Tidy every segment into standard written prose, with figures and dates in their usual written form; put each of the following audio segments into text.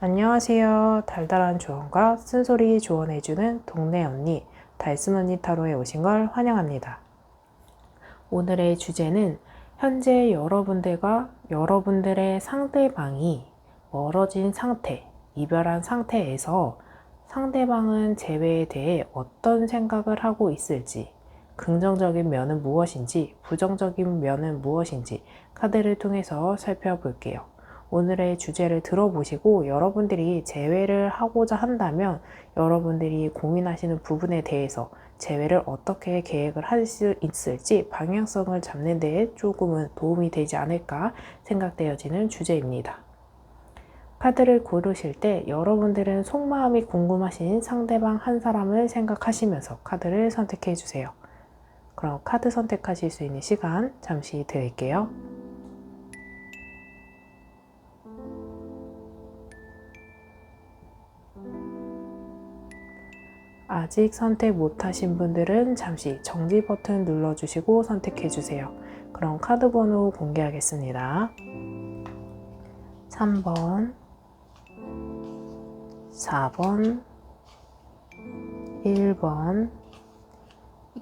안녕하세요. 달달한 조언과 쓴소리 조언해주는 동네 언니, 달순 언니 타로에 오신 걸 환영합니다. 오늘의 주제는 현재 여러분들과 여러분들의 상대방이 멀어진 상태, 이별한 상태에서 상대방은 재회에 대해 어떤 생각을 하고 있을지, 긍정적인 면은 무엇인지, 부정적인 면은 무엇인지 카드를 통해서 살펴볼게요. 오늘의 주제를 들어보시고 여러분들이 재회를 하고자 한다면 여러분들이 고민하시는 부분에 대해서 재회를 어떻게 계획을 할 수 있을지 방향성을 잡는 데에 조금은 도움이 되지 않을까 생각되어지는 주제입니다. 카드를 고르실 때 여러분들은 속마음이 궁금하신 상대방 한 사람을 생각하시면서 카드를 선택해 주세요. 그럼 카드 선택하실 수 있는 시간 잠시 드릴게요. 아직 선택 못하신 분들은 잠시 정지 버튼 눌러주시고 선택해주세요. 그럼 카드 번호 공개하겠습니다. 3번, 4번, 1번,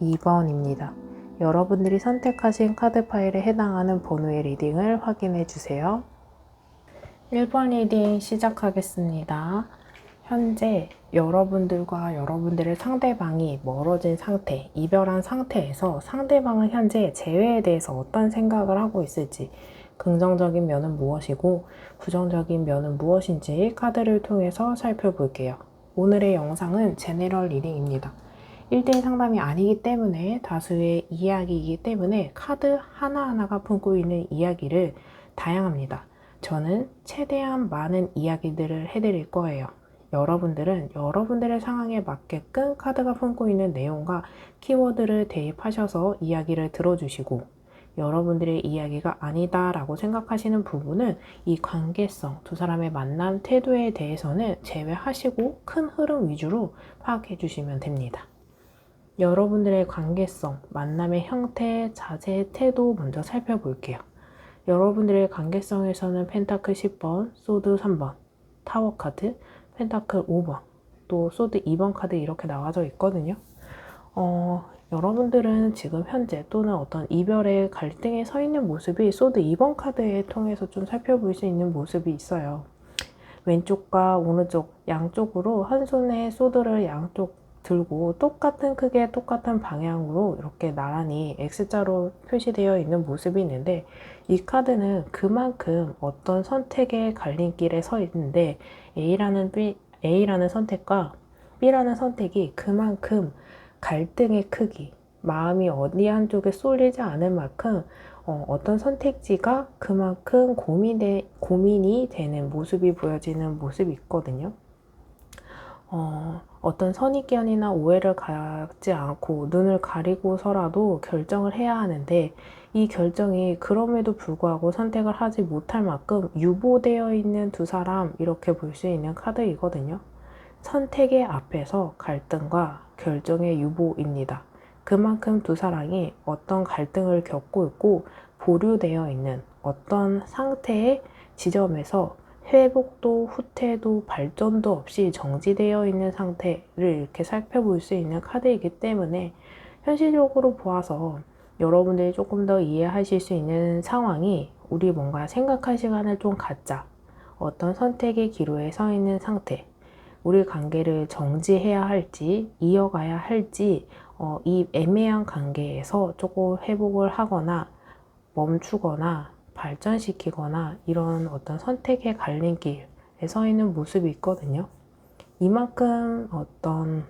2번입니다. 여러분들이 선택하신 카드 파일에 해당하는 번호의 리딩을 확인해 주세요. 1번 리딩 시작하겠습니다. 현재 여러분들과 여러분들의 상대방이 멀어진 상태, 이별한 상태에서 상대방은 현재 재회에 대해서 어떤 생각을 하고 있을지, 긍정적인 면은 무엇이고 부정적인 면은 무엇인지 카드를 통해서 살펴볼게요. 오늘의 영상은 제너럴 리딩입니다. 1대1 상담이 아니기 때문에 다수의 이야기이기 때문에 카드 하나하나가 품고 있는 이야기를 다양합니다. 저는 최대한 많은 이야기들을 해드릴 거예요. 여러분들은 여러분들의 상황에 맞게끔 카드가 품고 있는 내용과 키워드를 대입하셔서 이야기를 들어주시고 여러분들의 이야기가 아니다 라고 생각하시는 부분은 이 관계성, 두 사람의 만남 태도에 대해서는 제외하시고 큰 흐름 위주로 파악해 주시면 됩니다. 여러분들의 관계성, 만남의 형태, 자세, 태도 먼저 살펴볼게요. 여러분들의 관계성에서는 펜타클 10번, 소드 3번, 타워 카드, 펜타클 5번, 또 소드 2번 카드 이렇게 나와져 있거든요. 여러분들은 지금 현재 또는 어떤 이별의 갈등에 서 있는 모습이 소드 2번 카드에 통해서 좀 살펴볼 수 있는 모습이 있어요. 왼쪽과 오른쪽 양쪽으로 한 손에 소드를 양쪽 들고 똑같은 크기의 똑같은 방향으로 이렇게 나란히 X자로 표시되어 있는 모습이 있는데 이 카드는 그만큼 어떤 선택의 갈림길에 서 있는데 A라는 선택과 B라는 선택이 그만큼 갈등의 크기, 마음이 어디 한쪽에 쏠리지 않을 만큼 어떤 선택지가 그만큼 고민이 되는 모습이 보여지는 모습이 있거든요. 어떤 선입견이나 오해를 갖지 않고 눈을 가리고서라도 결정을 해야 하는데 이 결정이 그럼에도 불구하고 선택을 하지 못할 만큼 유보되어 있는 두 사람 이렇게 볼 수 있는 카드이거든요. 선택의 앞에서 갈등과 결정의 유보입니다. 그만큼 두 사람이 어떤 갈등을 겪고 있고 보류되어 있는 어떤 상태의 지점에서 회복도 후퇴도 발전도 없이 정지되어 있는 상태를 이렇게 살펴볼 수 있는 카드이기 때문에 현실적으로 보아서 여러분들이 조금 더 이해하실 수 있는 상황이 우리 뭔가 생각할 시간을 좀 갖자. 어떤 선택의 기로에 서 있는 상태. 우리 관계를 정지해야 할지 이어가야 할지 이 애매한 관계에서 조금 회복을 하거나 멈추거나 발전시키거나 이런 어떤 선택의 갈림길에 서 있는 모습이 있거든요. 이만큼 어떤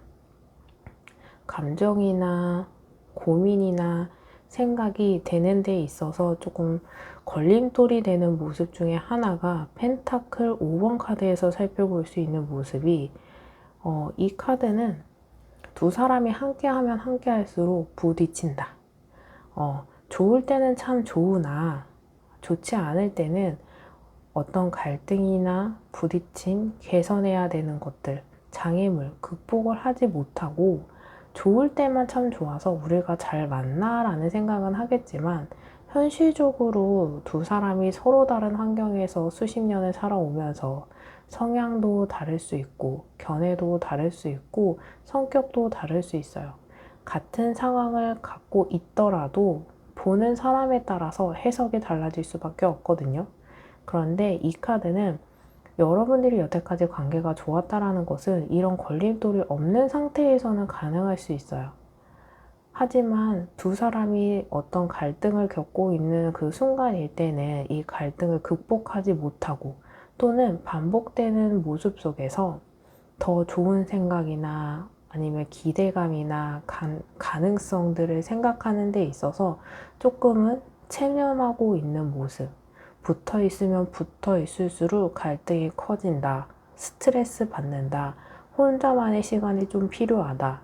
감정이나 고민이나 생각이 되는 데 있어서 조금 걸림돌이 되는 모습 중에 하나가 펜타클 5번 카드에서 살펴볼 수 있는 모습이 이 카드는 두 사람이 함께하면 함께할수록 부딪힌다. 좋을 때는 참 좋으나 좋지 않을 때는 어떤 갈등이나 부딪힘, 개선해야 되는 것들, 장애물, 극복을 하지 못하고 좋을 때만 참 좋아서 우리가 잘 만나라는 생각은 하겠지만 현실적으로 두 사람이 서로 다른 환경에서 수십 년을 살아오면서 성향도 다를 수 있고, 견해도 다를 수 있고, 성격도 다를 수 있어요. 같은 상황을 갖고 있더라도 보는 사람에 따라서 해석이 달라질 수밖에 없거든요. 그런데 이 카드는 여러분들이 여태까지 관계가 좋았다라는 것은 이런 걸림돌이 없는 상태에서는 가능할 수 있어요. 하지만 두 사람이 어떤 갈등을 겪고 있는 그 순간일 때는 이 갈등을 극복하지 못하고 또는 반복되는 모습 속에서 더 좋은 생각이나 아니면 기대감이나 가능성들을 생각하는 데 있어서 조금은 체념하고 있는 모습, 붙어 있으면 붙어 있을수록 갈등이 커진다, 스트레스 받는다, 혼자만의 시간이 좀 필요하다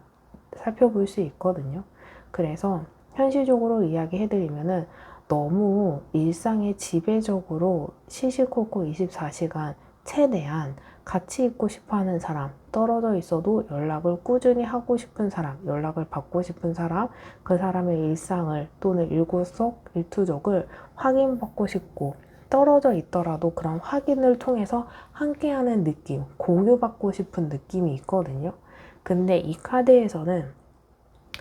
살펴볼 수 있거든요. 그래서 현실적으로 이야기해드리면은 너무 일상에 지배적으로 시시콜콜 24시간 최대한 같이 있고 싶어 하는 사람, 떨어져 있어도 연락을 꾸준히 하고 싶은 사람, 연락을 받고 싶은 사람, 그 사람의 일상을 또는 일거수일투족을 확인받고 싶고, 떨어져 있더라도 그런 확인을 통해서 함께하는 느낌, 공유받고 싶은 느낌이 있거든요. 근데 이 카드에서는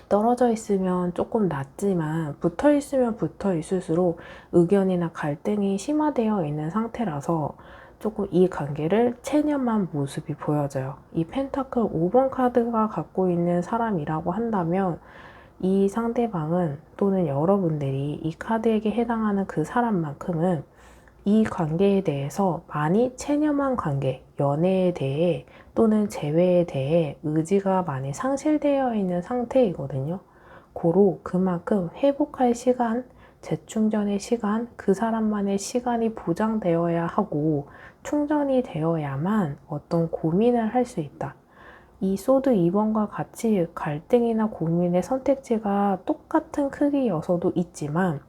떨어져 있으면 조금 낫지만 붙어 있으면 붙어 있을수록 의견이나 갈등이 심화되어 있는 상태라서 조금 이 관계를 체념한 모습이 보여져요. 이 펜타클 5번 카드가 갖고 있는 사람이라고 한다면 이 상대방은 또는 여러분들이 이 카드에게 해당하는 그 사람만큼은 이 관계에 대해서 많이 체념한 관계, 연애에 대해 또는 재회에 대해 의지가 많이 상실되어 있는 상태이거든요. 고로 그만큼 회복할 시간, 재충전의 시간, 그 사람만의 시간이 보장되어야 하고 충전이 되어야만 어떤 고민을 할 수 있다. 이 소드 2번과 같이 갈등이나 고민의 선택지가 똑같은 크기여서도 있지만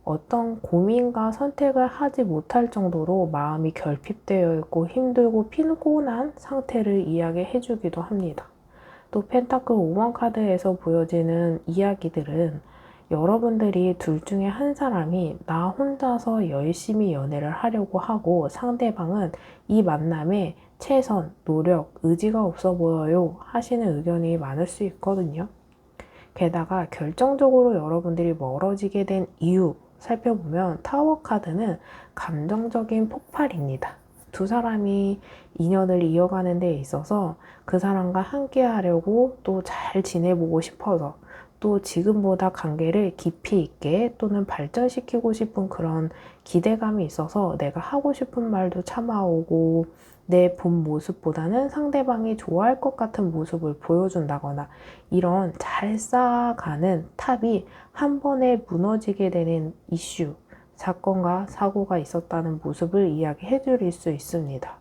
어떤 고민과 선택을 하지 못할 정도로 마음이 결핍되어 있고 힘들고 피곤한 상태를 이야기해 주기도 합니다. 또 펜타클 5번 카드에서 보여지는 이야기들은 여러분들이 둘 중에 한 사람이 나 혼자서 열심히 연애를 하려고 하고 상대방은 이 만남에 최선, 노력, 의지가 없어 보여요 하시는 의견이 많을 수 있거든요. 게다가 결정적으로 여러분들이 멀어지게 된 이유 살펴보면 타워 카드는 감정적인 폭발입니다. 두 사람이 인연을 이어가는 데 있어서 그 사람과 함께 하려고 또 잘 지내보고 싶어서 또 지금보다 관계를 깊이 있게 또는 발전시키고 싶은 그런 기대감이 있어서 내가 하고 싶은 말도 참아오고 내 본 모습보다는 상대방이 좋아할 것 같은 모습을 보여준다거나 이런 잘 쌓아가는 탑이 한 번에 무너지게 되는 이슈, 사건과 사고가 있었다는 모습을 이야기해 드릴 수 있습니다.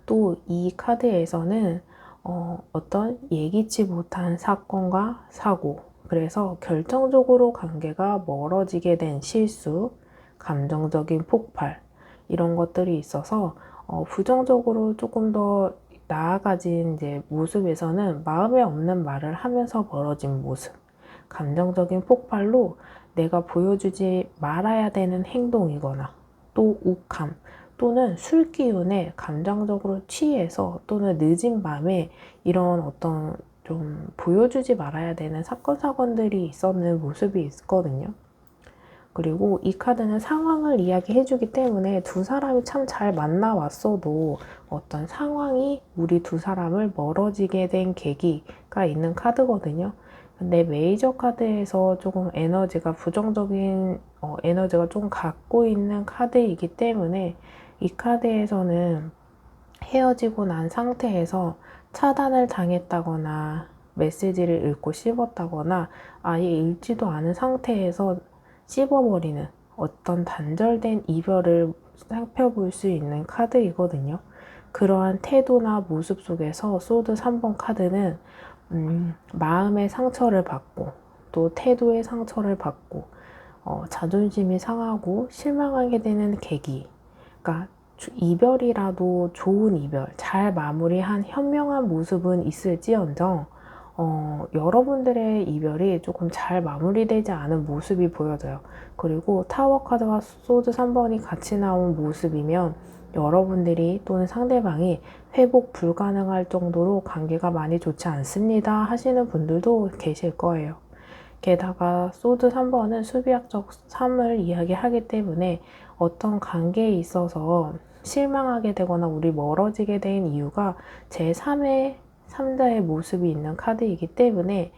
또 이 카드에서는 어떤 예기치 못한 사건과 사고, 그래서 결정적으로 관계가 멀어지게 된 실수, 감정적인 폭발, 이런 것들이 있어서 부정적으로 조금 더 나아가진 이제 모습에서는 마음에 없는 말을 하면서 멀어진 모습, 감정적인 폭발로 내가 보여주지 말아야 되는 행동이거나 또 욱함 또는 술 기운에 감정적으로 취해서 또는 늦은 밤에 이런 어떤 좀 보여주지 말아야 되는 사건들이 있었는 모습이 있거든요. 그리고 이 카드는 상황을 이야기해 주기 때문에 두 사람이 참 잘 만나왔어도 어떤 상황이 우리 두 사람을 멀어지게 된 계기가 있는 카드거든요. 근데 메이저 카드에서 조금 에너지가 부정적인 에너지가 좀 갖고 있는 카드이기 때문에 이 카드에서는 헤어지고 난 상태에서 차단을 당했다거나 메시지를 읽고 씹었다거나 아예 읽지도 않은 상태에서 씹어버리는 어떤 단절된 이별을 살펴볼 수 있는 카드이거든요. 그러한 태도나 모습 속에서 소드 3번 카드는 마음의 상처를 받고 또 태도의 상처를 받고 자존심이 상하고 실망하게 되는 계기, 그러니까 이별이라도 좋은 이별, 잘 마무리한 현명한 모습은 있을지언정 여러분들의 이별이 조금 잘 마무리되지 않은 모습이 보여져요. 그리고 타워 카드와 소드 3번이 같이 나온 모습이면 여러분들이 또는 상대방이 회복 불가능할 정도로 관계가 많이 좋지 않습니다 하시는 분들도 계실 거예요. 게다가 소드 3번은 수비학적 3을 이야기하기 때문에 어떤 관계에 있어서 실망하게 되거나 우리 멀어지게 된 이유가 제3의 3자의 모습이 있는 카드이기 때문에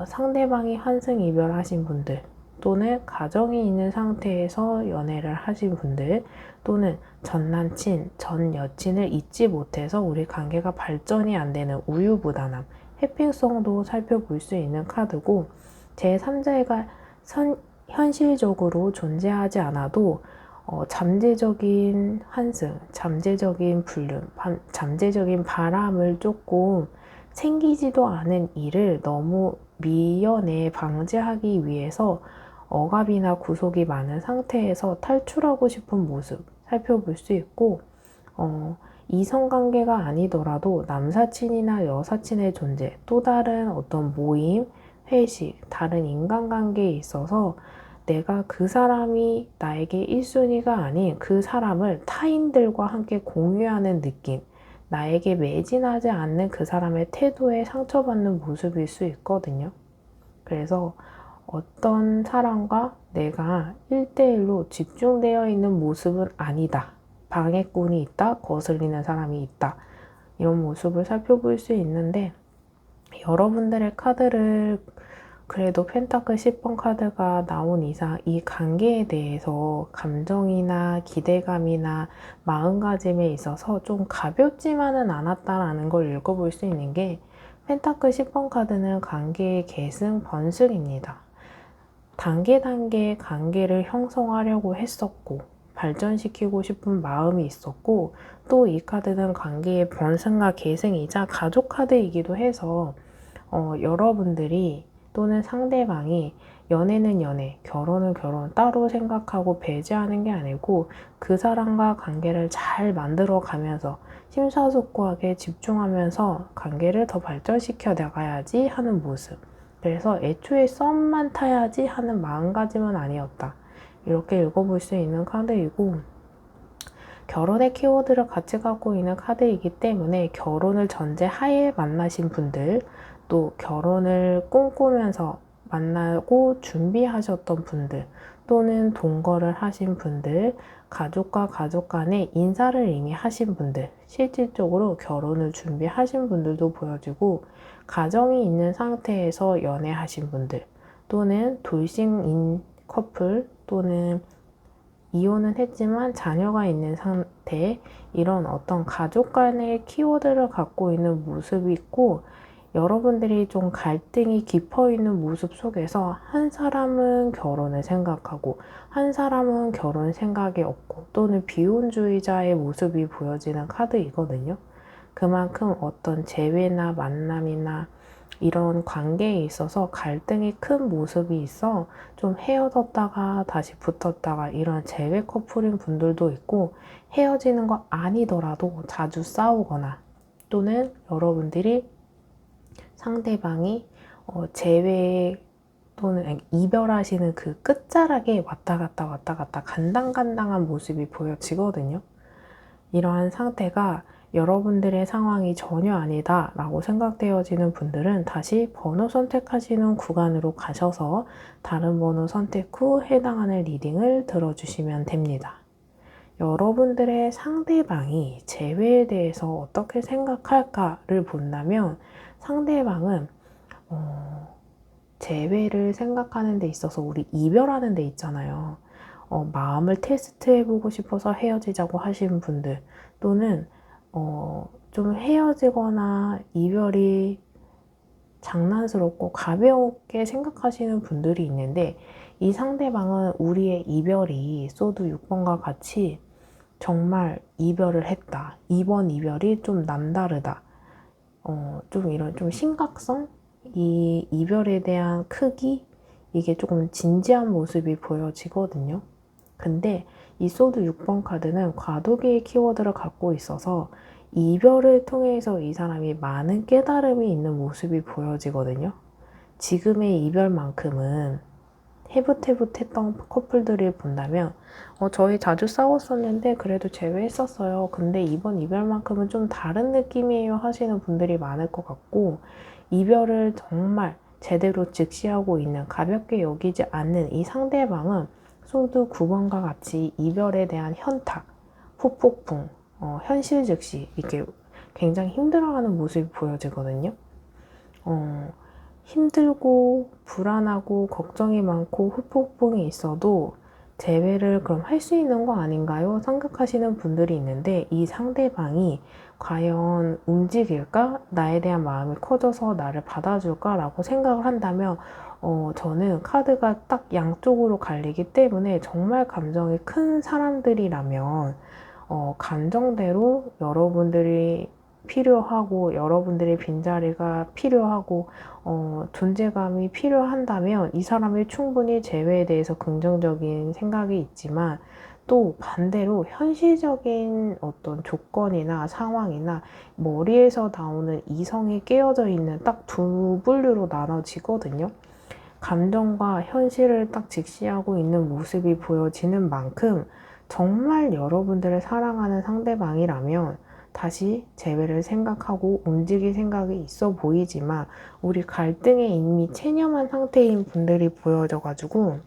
상대방이 환승 이별하신 분들 또는 가정이 있는 상태에서 연애를 하신 분들 또는 전 남친, 전 여친을 잊지 못해서 우리 관계가 발전이 안 되는 우유부단함, 해핑성도 살펴볼 수 있는 카드고 제3자가 현실적으로 존재하지 않아도 잠재적인 환승, 잠재적인 불륜, 잠재적인 바람을 조금 생기지도 않은 일을 너무 미연에 방지하기 위해서 억압이나 구속이 많은 상태에서 탈출하고 싶은 모습 살펴볼 수 있고 이성관계가 아니더라도 남사친이나 여사친의 존재, 또 다른 어떤 모임, 회식, 다른 인간관계에 있어서 내가 그 사람이 나에게 1순위가 아닌 그 사람을 타인들과 함께 공유하는 느낌, 나에게 매진하지 않는 그 사람의 태도에 상처받는 모습일 수 있거든요. 그래서 어떤 사람과 내가 1대1로 집중되어 있는 모습은 아니다. 방해꾼이 있다, 거슬리는 사람이 있다. 이런 모습을 살펴볼 수 있는데 여러분들의 카드를 그래도 펜타클 10번 카드가 나온 이상 이 관계에 대해서 감정이나 기대감이나 마음가짐에 있어서 좀 가볍지만은 않았다라는 걸 읽어볼 수 있는 게 펜타클 10번 카드는 관계의 계승, 번식입니다. 단계 관계를 형성하려고 했었고 발전시키고 싶은 마음이 있었고 또 이 카드는 관계의 번성과 계승이자 가족 카드이기도 해서 여러분들이 또는 상대방이 연애는 연애, 결혼은 결혼 따로 생각하고 배제하는 게 아니고 그 사람과 관계를 잘 만들어 가면서 심사숙고하게 집중하면서 관계를 더 발전시켜 나가야지 하는 모습. 그래서 애초에 썸만 타야지 하는 마음가짐은 아니었다. 이렇게 읽어볼 수 있는 카드이고 결혼의 키워드를 같이 갖고 있는 카드이기 때문에 결혼을 전제하에 만나신 분들 또 결혼을 꿈꾸면서 만나고 준비하셨던 분들 또는 동거를 하신 분들 가족과 가족 간에 인사를 이미 하신 분들 실질적으로 결혼을 준비하신 분들도 보여지고 가정이 있는 상태에서 연애하신 분들 또는 돌싱인 커플 또는 이혼은 했지만 자녀가 있는 상태 이런 어떤 가족 간의 키워드를 갖고 있는 모습이 있고 여러분들이 좀 갈등이 깊어 있는 모습 속에서 한 사람은 결혼을 생각하고 한 사람은 결혼 생각이 없고 또는 비혼주의자의 모습이 보여지는 카드이거든요. 그만큼 어떤 재회나 만남이나 이런 관계에 있어서 갈등이 큰 모습이 있어 좀 헤어졌다가 다시 붙었다가 이런 재회 커플인 분들도 있고 헤어지는 거 아니더라도 자주 싸우거나 또는 여러분들이 상대방이 재회 또는 이별하시는 그 끝자락에 왔다 갔다 간당간당한 모습이 보여지거든요. 이러한 상태가 여러분들의 상황이 전혀 아니다 라고 생각되어지는 분들은 다시 번호 선택하시는 구간으로 가셔서 다른 번호 선택 후 해당하는 리딩을 들어주시면 됩니다. 여러분들의 상대방이 재회에 대해서 어떻게 생각할까를 본다면 상대방은 재회를 생각하는 데 있어서 우리 이별하는 데 있잖아요. 마음을 테스트해보고 싶어서 헤어지자고 하시는 분들 또는 좀 헤어지거나 이별이 장난스럽고 가볍게 생각하시는 분들이 있는데 이 상대방은 우리의 이별이 소드 6번과 같이 정말 이별을 했다. 이번 이별이 좀 남다르다. 좀 이런 좀 심각성? 이 이별에 대한 크기? 이게 조금 진지한 모습이 보여지거든요. 근데 이 소드 6번 카드는 과도기의 키워드를 갖고 있어서 이별을 통해서 이 사람이 많은 깨달음이 있는 모습이 보여지거든요. 지금의 이별만큼은 헤붓헤붓했던 커플들을 본다면 저희 자주 싸웠었는데 그래도 제외했었어요. 근데 이번 이별만큼은 좀 다른 느낌이에요 하시는 분들이 많을 것 같고, 이별을 정말 제대로 직시하고 있는, 가볍게 여기지 않는 이 상대방은 소드 9번과 같이 이별에 대한 현타, 후폭풍, 현실 즉시 이렇게 굉장히 힘들어하는 모습이 보여지거든요. 힘들고 불안하고 걱정이 많고 후폭풍이 있어도 재회를 그럼 할 수 있는 거 아닌가요? 생각하시는 분들이 있는데, 이 상대방이 과연 움직일까? 나에 대한 마음이 커져서 나를 받아줄까? 라고 생각을 한다면 저는 카드가 딱 양쪽으로 갈리기 때문에 정말 감정이 큰 사람들이라면 감정대로 여러분들이 필요하고 여러분들의 빈자리가 필요하고 존재감이 필요한다면 이 사람이 충분히 재회에 대해서 긍정적인 생각이 있지만, 또 반대로 현실적인 어떤 조건이나 상황이나 머리에서 나오는 이성이 깨어져 있는 딱 두 분류로 나눠지거든요. 감정과 현실을 딱 직시하고 있는 모습이 보여지는 만큼 정말 여러분들을 사랑하는 상대방이라면 다시 재회를 생각하고 움직일 생각이 있어 보이지만, 우리 갈등에 이미 체념한 상태인 분들이 보여져가지고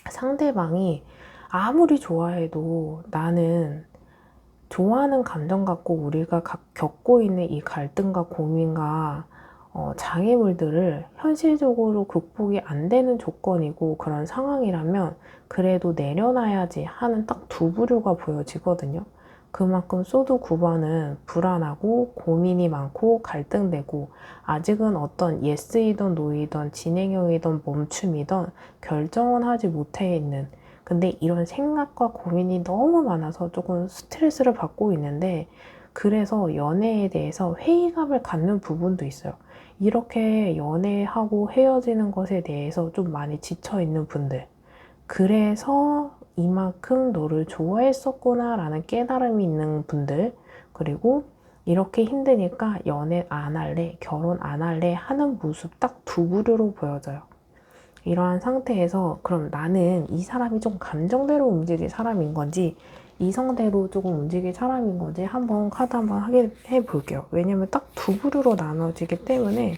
상대방이 아무리 좋아해도 나는 좋아하는 감정 갖고 우리가 겪고 있는 이 갈등과 고민과 장애물들을 현실적으로 극복이 안 되는 조건이고 그런 상황이라면 그래도 내려놔야지 하는 딱 두 부류가 보여지거든요. 그만큼 소드 9번은 불안하고 고민이 많고 갈등되고 아직은 어떤 예스이던 노이던 진행형이던 멈춤이던 결정은 하지 못해 있는, 근데 이런 생각과 고민이 너무 많아서 조금 스트레스를 받고 있는데, 그래서 연애에 대해서 회의감을 갖는 부분도 있어요. 이렇게 연애하고 헤어지는 것에 대해서 좀 많이 지쳐있는 분들, 그래서 이만큼 너를 좋아했었구나 라는 깨달음이 있는 분들, 그리고 이렇게 힘드니까 연애 안 할래, 결혼 안 할래 하는 모습 딱 두 부류로 보여져요. 이러한 상태에서 그럼 나는 이 사람이 좀 감정대로 움직일 사람인 건지 이성대로 조금 움직일 사람인 건지 한번 카드 한번 확인해 볼게요. 왜냐면 딱 두 부류로 나눠지기 때문에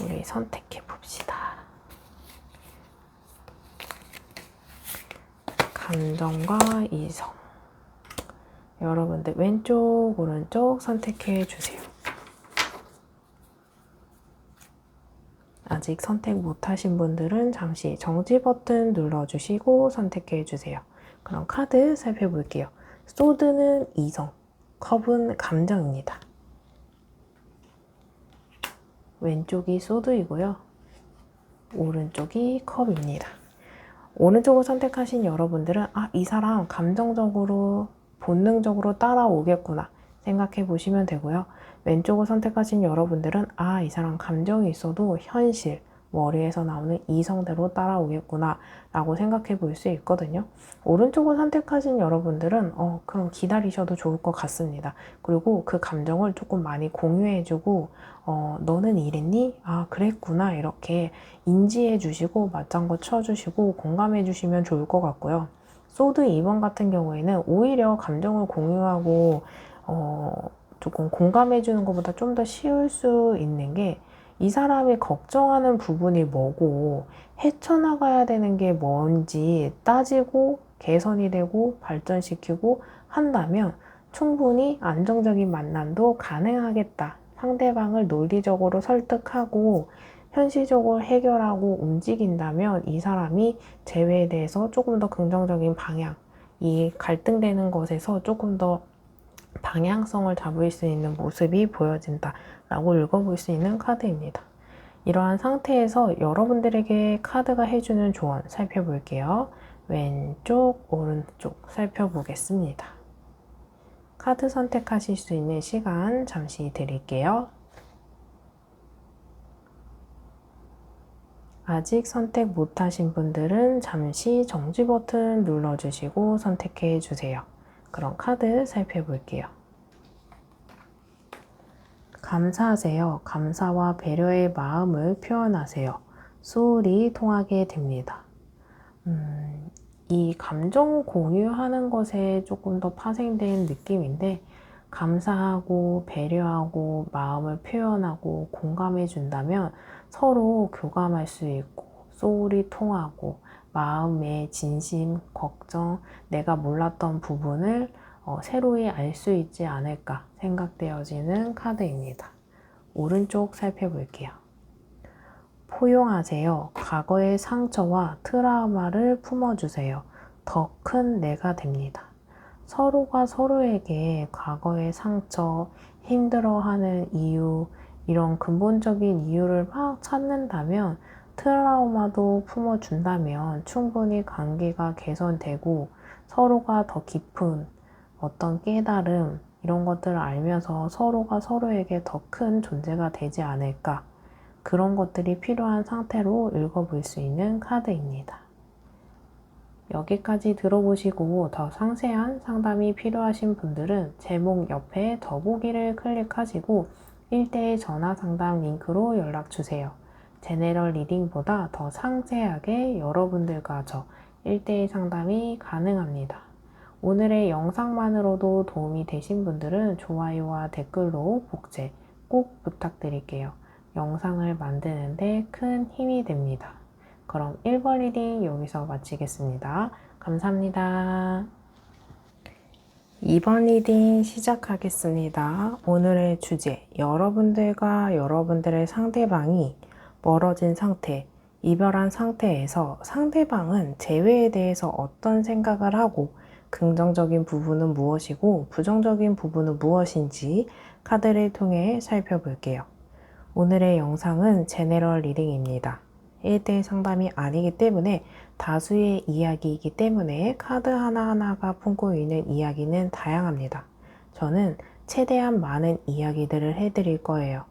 우리 선택해 봅시다. 감정과 이성. 여러분들 왼쪽 오른쪽 선택해 주세요. 아직 선택 못하신 분들은 잠시 정지 버튼 눌러주시고 선택해 주세요. 그럼 카드 살펴볼게요. 소드는 이성, 컵은 감정입니다. 왼쪽이 소드이고요. 오른쪽이 컵입니다. 오른쪽을 선택하신 여러분들은 이 사람 감정적으로 본능적으로 따라오겠구나 생각해 보시면 되고요. 왼쪽을 선택하신 여러분들은 이 사람 감정이 있어도 현실, 머리에서 나오는 이성대로 따라오겠구나 라고 생각해 볼 수 있거든요. 오른쪽을 선택하신 여러분들은 그럼 기다리셔도 좋을 것 같습니다. 그리고 그 감정을 조금 많이 공유해 주고 너는 이랬니? 그랬구나 이렇게 인지해 주시고 맞장구 쳐 주시고 공감해 주시면 좋을 것 같고요. 소드 2번 같은 경우에는 오히려 감정을 공유하고 조금 공감해 주는 것보다 좀 더 쉬울 수 있는 게, 이 사람이 걱정하는 부분이 뭐고 헤쳐나가야 되는 게 뭔지 따지고 개선이 되고 발전시키고 한다면 충분히 안정적인 만남도 가능하겠다. 상대방을 논리적으로 설득하고 현실적으로 해결하고 움직인다면 이 사람이 재회에 대해서 조금 더 긍정적인 방향, 이 갈등되는 것에서 조금 더 방향성을 잡을 수 있는 모습이 보여진다 라고 읽어볼 수 있는 카드입니다. 이러한 상태에서 여러분들에게 카드가 해주는 조언 살펴볼게요. 왼쪽, 오른쪽 살펴보겠습니다. 카드 선택하실 수 있는 시간 잠시 드릴게요. 아직 선택 못하신 분들은 잠시 정지 버튼 눌러주시고 선택해 주세요. 그럼 카드 살펴볼게요. 감사하세요. 감사와 배려의 마음을 표현하세요. 소울이 통하게 됩니다. 이 감정 공유하는 것에 조금 더 파생된 느낌인데, 감사하고 배려하고 마음을 표현하고 공감해 준다면 서로 교감할 수 있고 소울이 통하고 마음의 진심, 걱정, 내가 몰랐던 부분을 새로이 알 수 있지 않을까 생각되어지는 카드입니다. 오른쪽 살펴볼게요. 포용하세요. 과거의 상처와 트라우마를 품어주세요. 더 큰 내가 됩니다. 서로가 서로에게 과거의 상처, 힘들어하는 이유, 이런 근본적인 이유를 막 찾는다면, 트라우마도 품어준다면 충분히 관계가 개선되고 서로가 더 깊은 어떤 깨달음, 이런 것들을 알면서 서로가 서로에게 더 큰 존재가 되지 않을까, 그런 것들이 필요한 상태로 읽어볼 수 있는 카드입니다. 여기까지 들어보시고 더 상세한 상담이 필요하신 분들은 제목 옆에 더보기를 클릭하시고 1대1 전화 상담 링크로 연락주세요. 제네럴 리딩보다 더 상세하게 여러분들과 저 1대1 상담이 가능합니다. 오늘의 영상만으로도 도움이 되신 분들은 좋아요와 댓글로 복제 꼭 부탁드릴게요. 영상을 만드는데 큰 힘이 됩니다. 그럼 1번 리딩 여기서 마치겠습니다. 감사합니다. 2번 리딩 시작하겠습니다. 오늘의 주제, 여러분들과 여러분들의 상대방이 멀어진 상태, 이별한 상태에서 상대방은 재회에 대해서 어떤 생각을 하고 긍정적인 부분은 무엇이고 부정적인 부분은 무엇인지 카드를 통해 살펴볼게요. 오늘의 영상은 제네럴 리딩입니다. 1대1 상담이 아니기 때문에 다수의 이야기이기 때문에 카드 하나하나가 품고 있는 이야기는 다양합니다. 저는 최대한 많은 이야기들을 해드릴 거예요.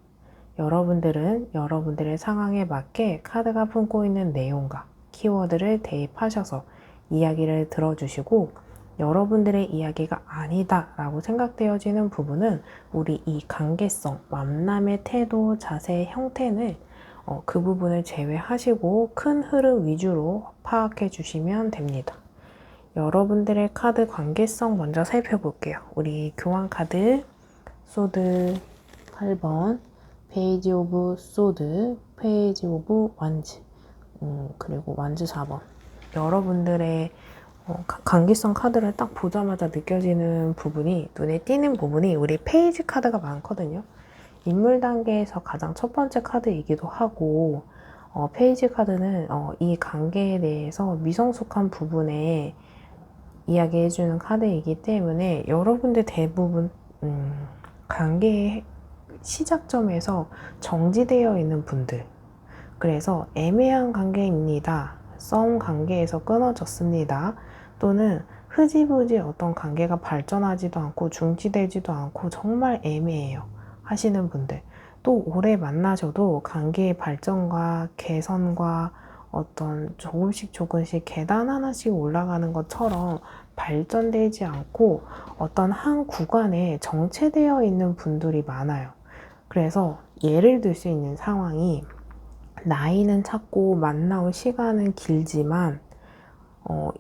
여러분들은 여러분들의 상황에 맞게 카드가 품고 있는 내용과 키워드를 대입하셔서 이야기를 들어주시고, 여러분들의 이야기가 아니다 라고 생각되어지는 부분은 우리 이 관계성, 만남의 태도, 자세, 형태는 그 부분을 제외하시고 큰 흐름 위주로 파악해 주시면 됩니다. 여러분들의 카드 관계성 먼저 살펴볼게요. 우리 교환 카드, 소드 8번, 페이지 오브 소드, 페이지 오브 완즈, 그리고 완즈 4번. 여러분들의 관계성 카드를 딱 보자마자 느껴지는 부분이, 눈에 띄는 부분이 우리 페이지 카드가 많거든요. 인물 단계에서 가장 첫 번째 카드이기도 하고, 페이지 카드는 이 관계에 대해서 미성숙한 부분에 이야기해주는 카드이기 때문에 여러분들 대부분 관계의 시작점에서 정지되어 있는 분들, 그래서 애매한 관계입니다, 썸 관계에서 끊어졌습니다, 또는 흐지부지 어떤 관계가 발전하지도 않고 중지되지도 않고 정말 애매해요 하시는 분들, 또 오래 만나셔도 관계의 발전과 개선과 어떤 조금씩 계단 하나씩 올라가는 것처럼 발전되지 않고 어떤 한 구간에 정체되어 있는 분들이 많아요. 그래서 예를 들 수 있는 상황이, 나이는 찼고 만나올 시간은 길지만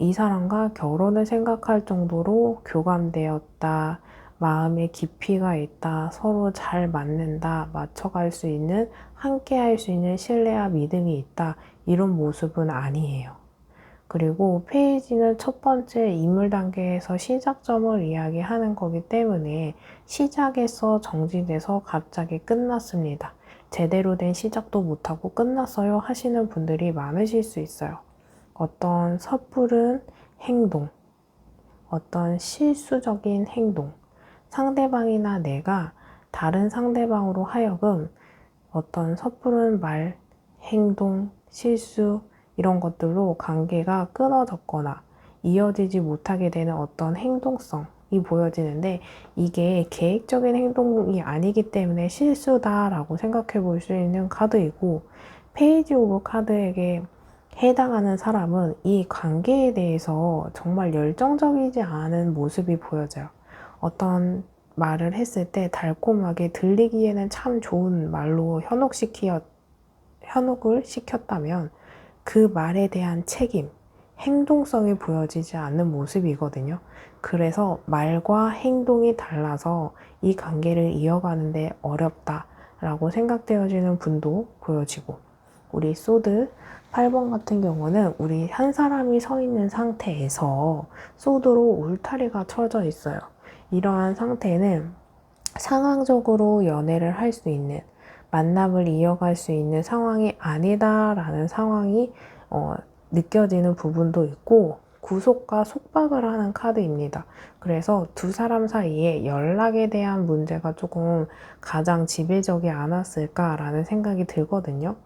이 사람과 결혼을 생각할 정도로 교감되었다, 마음의 깊이가 있다, 서로 잘 맞는다, 맞춰갈 수 있는, 함께 할 수 있는 신뢰와 믿음이 있다, 이런 모습은 아니에요. 그리고 페이지는 첫 번째 인물 단계에서 시작점을 이야기하는 거기 때문에 시작에서 정지돼서 갑자기 끝났습니다, 제대로 된 시작도 못하고 끝났어요 하시는 분들이 많으실 수 있어요. 어떤 섣부른 행동, 어떤 실수적인 행동, 상대방이나 내가 다른 상대방으로 하여금 어떤 섣부른 말, 행동, 실수, 이런 것들로 관계가 끊어졌거나 이어지지 못하게 되는 어떤 행동성이 보여지는데, 이게 계획적인 행동이 아니기 때문에 실수다라고 생각해 볼 수 있는 카드이고, 페이지 오브 카드에게 해당하는 사람은 이 관계에 대해서 정말 열정적이지 않은 모습이 보여져요. 어떤 말을 했을 때 달콤하게 들리기에는 참 좋은 말로 현혹을 시켰다면 그 말에 대한 책임, 행동성이 보여지지 않는 모습이거든요. 그래서 말과 행동이 달라서 이 관계를 이어가는데 어렵다라고 생각되어지는 분도 보여지고, 우리 소드 8번 같은 경우는 우리 한 사람이 서 있는 상태에서 소드로 울타리가 쳐져 있어요. 이러한 상태는 상황적으로 연애를 할 수 있는, 만남을 이어갈 수 있는 상황이 아니다라는 상황이 느껴지는 부분도 있고, 구속과 속박을 하는 카드입니다. 그래서 두 사람 사이에 연락에 대한 문제가 조금 가장 지배적이 않았을까라는 생각이 들거든요.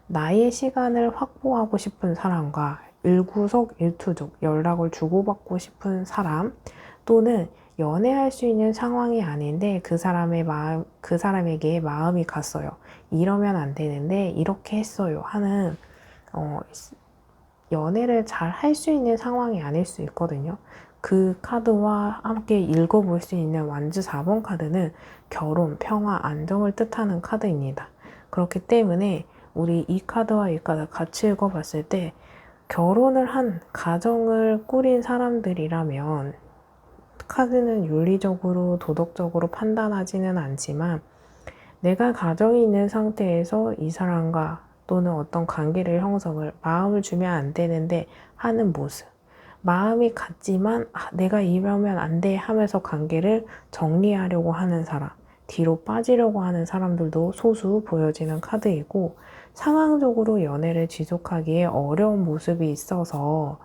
나의 시간을 확보하고 싶은 사람과 일구석일투족 연락을 주고받고 싶은 사람, 또는 연애할 수 있는 상황이 아닌데 그 사람에게 마음이 갔어요. 이러면 안 되는데 이렇게 했어요 하는 연애를 잘 할 수 있는 상황이 아닐 수 있거든요. 그 카드와 함께 읽어볼 수 있는 완즈 4번 카드는 결혼, 평화, 안정을 뜻하는 카드입니다. 그렇기 때문에 우리 이 카드와 이 카드 같이 읽어봤을 때 결혼을 한 가정을 꾸린 사람들이라면, 카드는 윤리적으로 도덕적으로 판단하지는 않지만 내가 가정이 있는 상태에서 이 사람과 또는 어떤 관계를 형성을, 마음을 주면 안 되는데 하는 모습, 마음이 같지만 내가 이러면 안 돼 하면서 관계를 정리하려고 하는 사람, 뒤로 빠지려고 하는 사람들도 소수 보여지는 카드이고, 상황적으로 연애를 지속하기에 어려운 모습이 있어서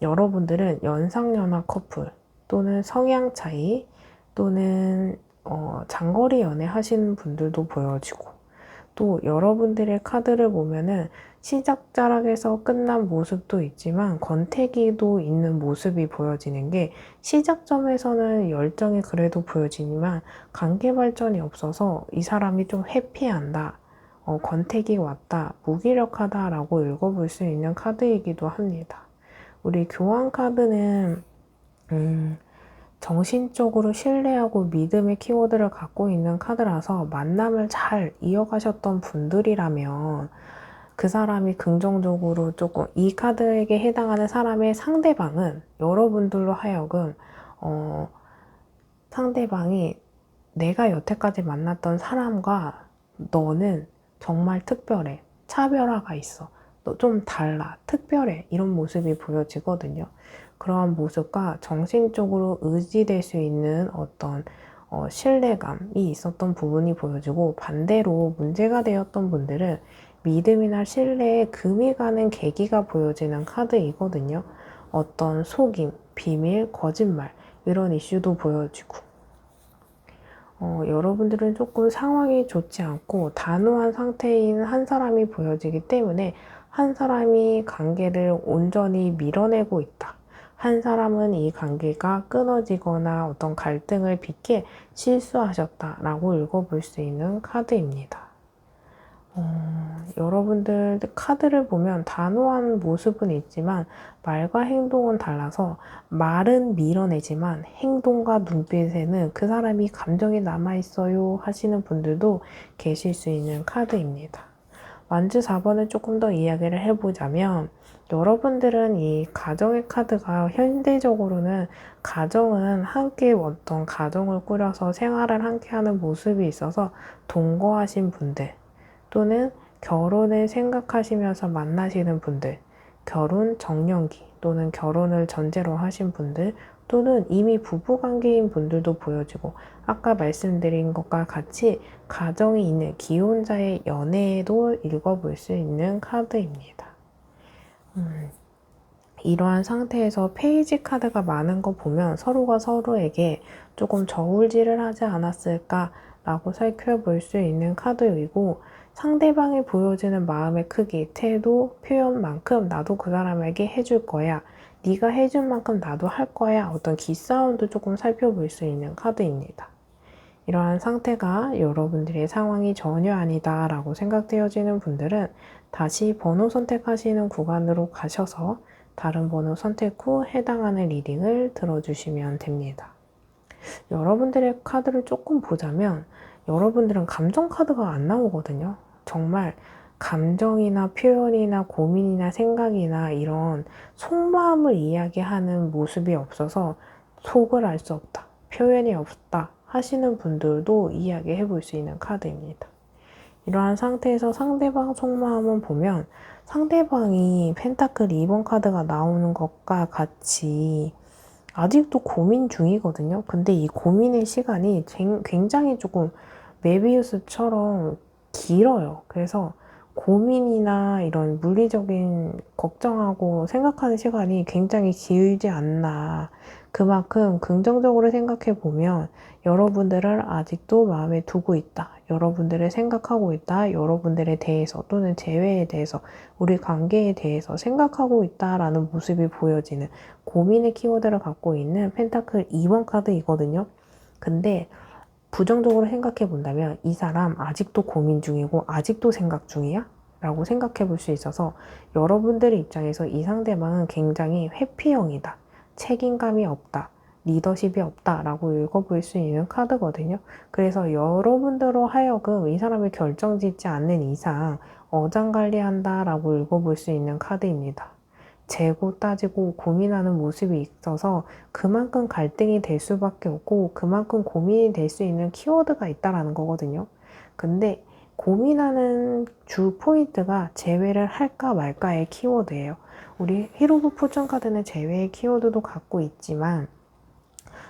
여러분들은 연상연하 커플 또는 성향 차이 또는 장거리 연애 하시는 분들도 보여지고, 또 여러분들의 카드를 보면은 시작자락에서 끝난 모습도 있지만 권태기도 있는 모습이 보여지는 게, 시작점에서는 열정이 그래도 보여지지만 관계 발전이 없어서 이 사람이 좀 회피한다, 권태기 왔다, 무기력하다 라고 읽어볼 수 있는 카드이기도 합니다. 우리 교환 카드는 정신적으로 신뢰하고 믿음의 키워드를 갖고 있는 카드라서, 만남을 잘 이어가셨던 분들이라면 그 사람이 긍정적으로 조금, 이 카드에게 해당하는 사람의 상대방은 여러분들로 하여금 상대방이 내가 여태까지 만났던 사람과 너는 정말 특별해, 차별화가 있어, 너 좀 달라, 특별해, 이런 모습이 보여지거든요. 그러한 모습과 정신적으로 의지될 수 있는 어떤 신뢰감이 있었던 부분이 보여지고, 반대로 문제가 되었던 분들은 믿음이나 신뢰에 금이 가는 계기가 보여지는 카드이거든요. 어떤 속임, 비밀, 거짓말, 이런 이슈도 보여지고, 여러분들은 조금 상황이 좋지 않고 단호한 상태인 한 사람이 보여지기 때문에 한 사람이 관계를 온전히 밀어내고 있다, 한 사람은 이 관계가 끊어지거나 어떤 갈등을 빚게 실수하셨다라고 읽어볼 수 있는 카드입니다. 여러분들 카드를 보면 단호한 모습은 있지만 말과 행동은 달라서, 말은 밀어내지만 행동과 눈빛에는 그 사람이 감정이 남아있어요 하시는 분들도 계실 수 있는 카드입니다. 완즈 4번을 조금 더 이야기를 해보자면, 여러분들은 이 가정의 카드가 현대적으로는 가정은 함께 어떤 가정을 꾸려서 생활을 함께 하는 모습이 있어서 동거하신 분들, 또는 결혼을 생각하시면서 만나시는 분들, 결혼 정년기 또는 결혼을 전제로 하신 분들, 또는 이미 부부관계인 분들도 보여지고, 아까 말씀드린 것과 같이 가정이 있는 기혼자의 연애에도 읽어볼 수 있는 카드입니다. 이러한 상태에서 페이지 카드가 많은 거 보면 서로가 서로에게 조금 저울질을 하지 않았을까 라고 살펴볼 수 있는 카드이고, 상대방이 보여주는 마음의 크기, 태도, 표현만큼 나도 그 사람에게 해줄 거야, 네가 해준 만큼 나도 할 거야, 어떤 기싸움도 조금 살펴볼 수 있는 카드입니다. 이러한 상태가 여러분들의 상황이 전혀 아니다 라고 생각되어지는 분들은 다시 번호 선택하시는 구간으로 가셔서 다른 번호 선택 후 해당하는 리딩을 들어주시면 됩니다. 여러분들의 카드를 조금 보자면 여러분들은 감정 카드가 안 나오거든요. 정말 감정이나 표현이나 고민이나 생각이나 이런 속마음을 이야기하는 모습이 없어서 속을 알 수 없다, 표현이 없다 하시는 분들도 이야기해 볼 수 있는 카드입니다. 이러한 상태에서 상대방 속마음을 보면 상대방이 펜타클 2번 카드가 나오는 것과 같이 아직도 고민 중이거든요. 근데 이 고민의 시간이 굉장히 조금 메비우스처럼 길어요. 그래서 고민이나 이런 물리적인 걱정하고 생각하는 시간이 굉장히 길지 않나. 그만큼 긍정적으로 생각해 보면 여러분들을 아직도 마음에 두고 있다. 여러분들을 생각하고 있다. 여러분들에 대해서 또는 재회에 대해서 우리 관계에 대해서 생각하고 있다라는 모습이 보여지는 고민의 키워드를 갖고 있는 펜타클 2번 카드이거든요. 근데 부정적으로 생각해 본다면 이 사람 아직도 고민 중이고 아직도 생각 중이야? 라고 생각해 볼 수 있어서 여러분들의 입장에서 이 상대방은 굉장히 회피형이다. 책임감이 없다. 리더십이 없다 라고 읽어볼 수 있는 카드거든요. 그래서 여러분들로 하여금 이 사람이 결정짓지 않는 이상 어장관리한다 라고 읽어볼 수 있는 카드입니다. 재고 따지고 고민하는 모습이 있어서 그만큼 갈등이 될 수밖에 없고 그만큼 고민이 될 수 있는 키워드가 있다라는 거거든요. 근데 고민하는 주 포인트가 재회를 할까 말까의 키워드예요. 우리 힐 오브 포춘 카드는 재회의 키워드도 갖고 있지만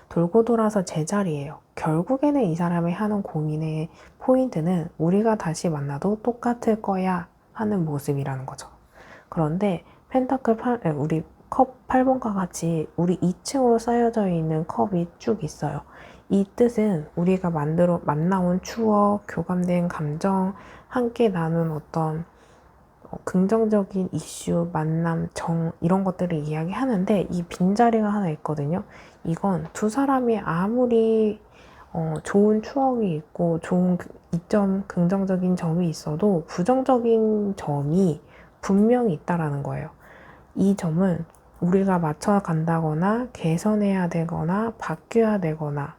돌고 돌아서 제자리예요. 결국에는 이 사람이 하는 고민의 포인트는 우리가 다시 만나도 똑같을 거야 하는 모습이라는 거죠. 그런데 펜타클 8, 우리 컵 8번과 같이 우리 2층으로 쌓여져 있는 컵이 쭉 있어요. 이 뜻은 우리가 만나온 추억, 교감된 감정, 함께 나눈 어떤 긍정적인 이슈, 만남, 정 이런 것들을 이야기하는데 이 빈자리가 하나 있거든요. 이건 두 사람이 아무리 좋은 추억이 있고 좋은 이점, 긍정적인 점이 있어도 부정적인 점이 분명히 있다라는 거예요. 이 점은 우리가 맞춰간다거나 개선해야 되거나 바뀌어야 되거나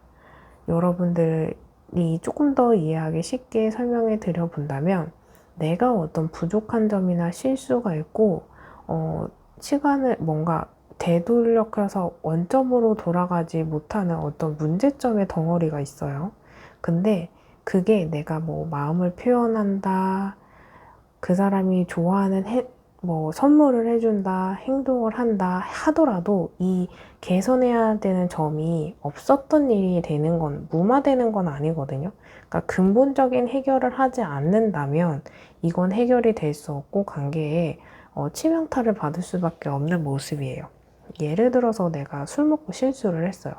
여러분들이 조금 더 이해하기 쉽게 설명해 드려 본다면 내가 어떤 부족한 점이나 실수가 있고 시간을 뭔가 되돌려서 원점으로 돌아가지 못하는 어떤 문제점의 덩어리가 있어요. 근데 그게 내가 뭐 마음을 표현한다, 그 사람이 좋아하는 선물을 해준다, 행동을 한다 하더라도 이 개선해야 되는 점이 없었던 일이 되는 건, 무마되는 건 아니거든요. 그러니까 근본적인 해결을 하지 않는다면 이건 해결이 될 수 없고 관계에 치명타를 받을 수밖에 없는 모습이에요. 예를 들어서 내가 술 먹고 실수를 했어요.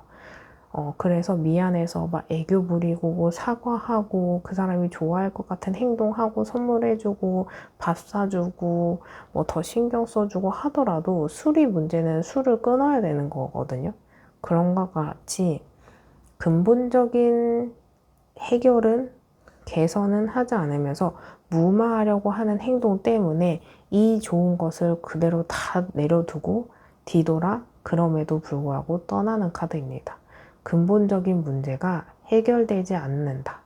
그래서 미안해서 막 애교 부리고 뭐 사과하고 그 사람이 좋아할 것 같은 행동하고 선물해주고 밥 사주고 뭐 더 신경 써주고 하더라도 술이 문제는 술을 끊어야 되는 거거든요. 그런 것 같이 근본적인 해결은 개선은 하지 않으면서 무마하려고 하는 행동 때문에 이 좋은 것을 그대로 다 내려두고 뒤돌아 그럼에도 불구하고 떠나는 카드입니다. 근본적인 문제가 해결되지 않는다.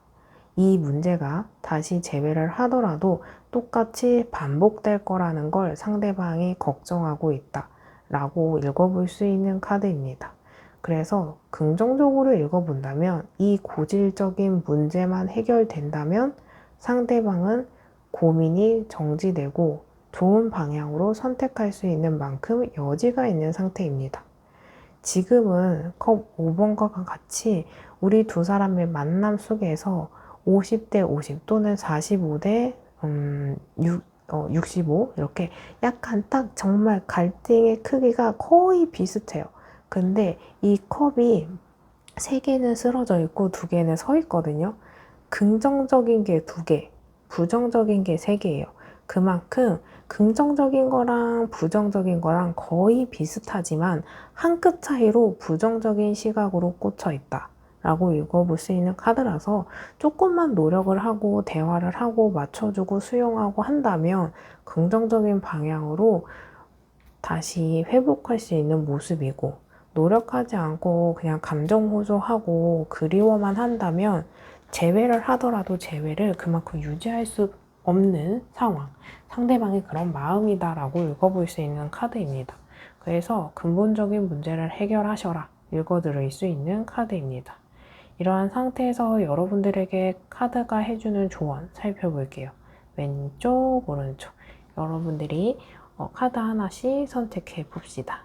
이 문제가 다시 재회를 하더라도 똑같이 반복될 거라는 걸 상대방이 걱정하고 있다. 라고 읽어볼 수 있는 카드입니다. 그래서 긍정적으로 읽어본다면 이 고질적인 문제만 해결된다면 상대방은 고민이 정지되고 좋은 방향으로 선택할 수 있는 만큼 여지가 있는 상태입니다. 지금은 컵 5번과 같이 우리 두 사람의 만남 속에서 50대 50 또는 45대 65 이렇게 약간 딱 정말 갈등의 크기가 거의 비슷해요. 근데 이 컵이 3개는 쓰러져 있고 2개는 서 있거든요. 긍정적인 게 2개, 부정적인 게 3개예요. 그만큼 긍정적인 거랑 부정적인 거랑 거의 비슷하지만 한 끗 차이로 부정적인 시각으로 꽂혀 있다 라고 읽어볼 수 있는 카드라서 조금만 노력을 하고 대화를 하고 맞춰주고 수용하고 한다면 긍정적인 방향으로 다시 회복할 수 있는 모습이고, 노력하지 않고 그냥 감정 호소하고 그리워만 한다면 재회를 하더라도 재회를 그만큼 유지할 수 없는 상황, 상대방의 그런 마음이다라고 읽어볼 수 있는 카드입니다. 그래서 근본적인 문제를 해결하셔라 읽어드릴 수 있는 카드입니다. 이러한 상태에서 여러분들에게 카드가 해주는 조언 살펴볼게요. 왼쪽, 오른쪽. 여러분들이 카드 하나씩 선택해 봅시다.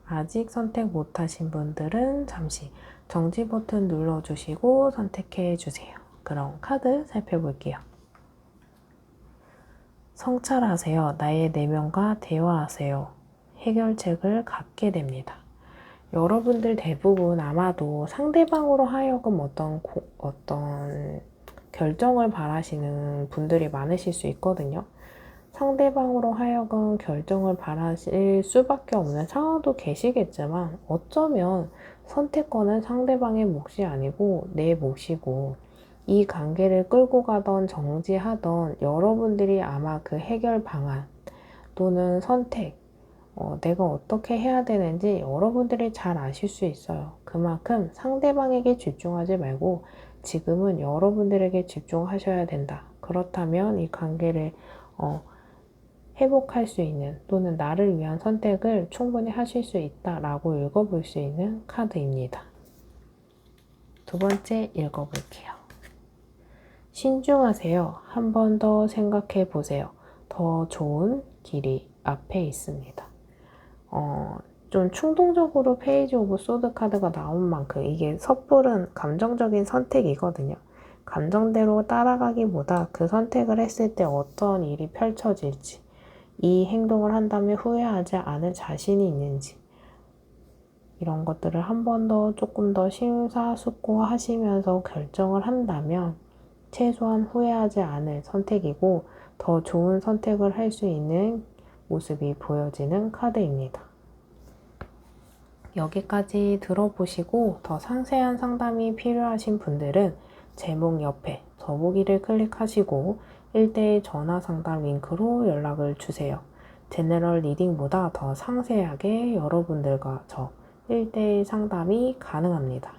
아직 선택 못하신 분들은 잠시 정지 버튼 눌러주시고 선택해 주세요. 그럼 카드 살펴볼게요. 성찰하세요. 나의 내면과 대화하세요. 해결책을 갖게 됩니다. 여러분들 대부분 아마도 상대방으로 하여금 어떤 결정을 바라시는 분들이 많으실 수 있거든요. 상대방으로 하여금 결정을 바라실 수밖에 없는 상황도 계시겠지만, 어쩌면 선택권은 상대방의 몫이 아니고 내 몫이고, 이 관계를 끌고 가던 정지하던 여러분들이 아마 그 해결 방안 또는 선택, 내가 어떻게 해야 되는지 여러분들이 잘 아실 수 있어요. 그만큼 상대방에게 집중하지 말고 지금은 여러분들에게 집중하셔야 된다. 그렇다면 이 관계를 회복할 수 있는 또는 나를 위한 선택을 충분히 하실 수 있다라고 읽어볼 수 있는 카드입니다. 두 번째 읽어볼게요. 신중하세요. 한 번 더 생각해 보세요. 더 좋은 길이 앞에 있습니다. 좀 충동적으로 페이지 오브 소드 카드가 나온 만큼 이게 섣부른 감정적인 선택이거든요. 감정대로 따라가기보다 그 선택을 했을 때 어떤 일이 펼쳐질지, 이 행동을 한다면 후회하지 않을 자신이 있는지, 이런 것들을 한 번 더 조금 더 심사숙고하시면서 결정을 한다면 최소한 후회하지 않을 선택이고 더 좋은 선택을 할 수 있는 모습이 보여지는 카드입니다. 여기까지 들어보시고 더 상세한 상담이 필요하신 분들은 제목 옆에 더보기를 클릭하시고 1대1 전화 상담 링크로 연락을 주세요. 제너럴 리딩보다 더 상세하게 여러분들과 저 1대1 상담이 가능합니다.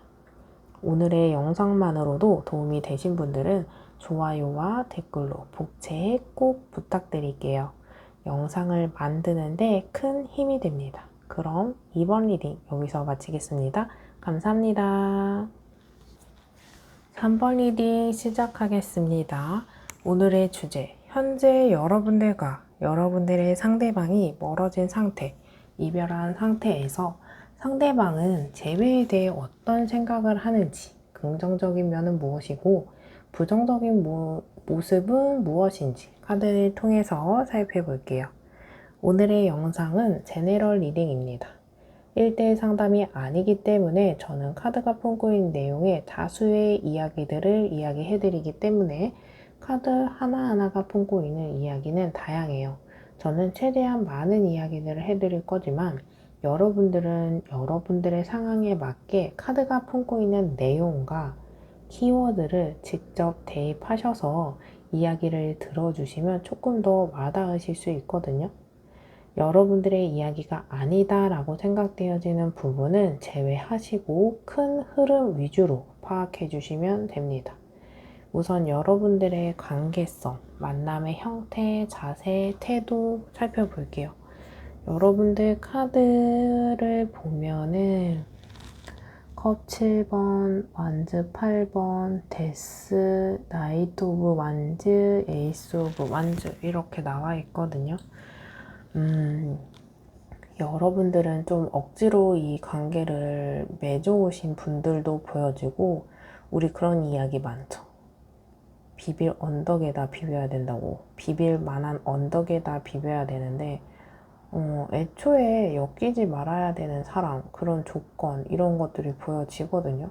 오늘의 영상만으로도 도움이 되신 분들은 좋아요와 댓글로 복채 꼭 부탁드릴게요. 영상을 만드는데 큰 힘이 됩니다. 그럼 이번 리딩 여기서 마치겠습니다. 감사합니다. 3번 리딩 시작하겠습니다. 오늘의 주제, 현재 여러분들과 여러분들의 상대방이 멀어진 상태, 이별한 상태에서 상대방은 재회에 대해 어떤 생각을 하는지, 긍정적인 면은 무엇이고 부정적인 모습은 무엇인지 카드를 통해서 살펴볼게요. 오늘의 영상은 제너럴 리딩입니다. 1대1 상담이 아니기 때문에 저는 카드가 품고 있는 내용의 다수의 이야기들을 이야기해드리기 때문에 카드 하나하나가 품고 있는 이야기는 다양해요. 저는 최대한 많은 이야기들을 해드릴 거지만 여러분들은 여러분들의 상황에 맞게 카드가 품고 있는 내용과 키워드를 직접 대입하셔서 이야기를 들어주시면 조금 더 와닿으실 수 있거든요. 여러분들의 이야기가 아니다 라고 생각되어지는 부분은 제외하시고 큰 흐름 위주로 파악해 주시면 됩니다. 우선 여러분들의 관계성, 만남의 형태, 자세, 태도 살펴볼게요. 여러분들 카드를 보면은 컵 7번, 완즈 8번, 데스, 나이트 오브 완즈, 에이스 오브 완즈 이렇게 나와 있거든요. 여러분들은 좀 억지로 이 관계를 맺어오신 분들도 보여지고, 우리 그런 이야기 많죠. 비빌 언덕에다 비벼야 된다고. 비빌 만한 언덕에다 비벼야 되는데 애초에 엮이지 말아야 되는 사람, 그런 조건, 이런 것들이 보여지거든요.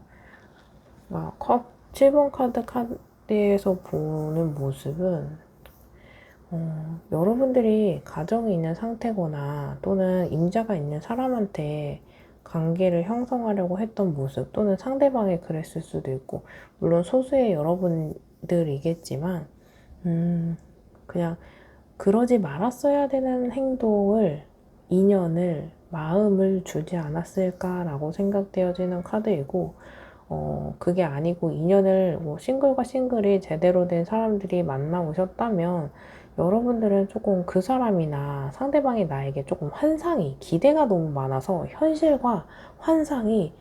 컵 7번 카드에서 보는 모습은 여러분들이 가정이 있는 상태거나 또는 임자가 있는 사람한테 관계를 형성하려고 했던 모습 또는 상대방이 그랬을 수도 있고 물론 소수의 여러분들이겠지만 그냥 그러지 말았어야 되는 행동을 인연을 마음을 주지 않았을까라고 생각되어지는 카드이고 그게 아니고 인연을 뭐 싱글과 싱글이 제대로 된 사람들이 만나오셨다면 여러분들은 조금 그 사람이나 상대방이 나에게 조금 환상이 기대가 너무 많아서 현실과 환상이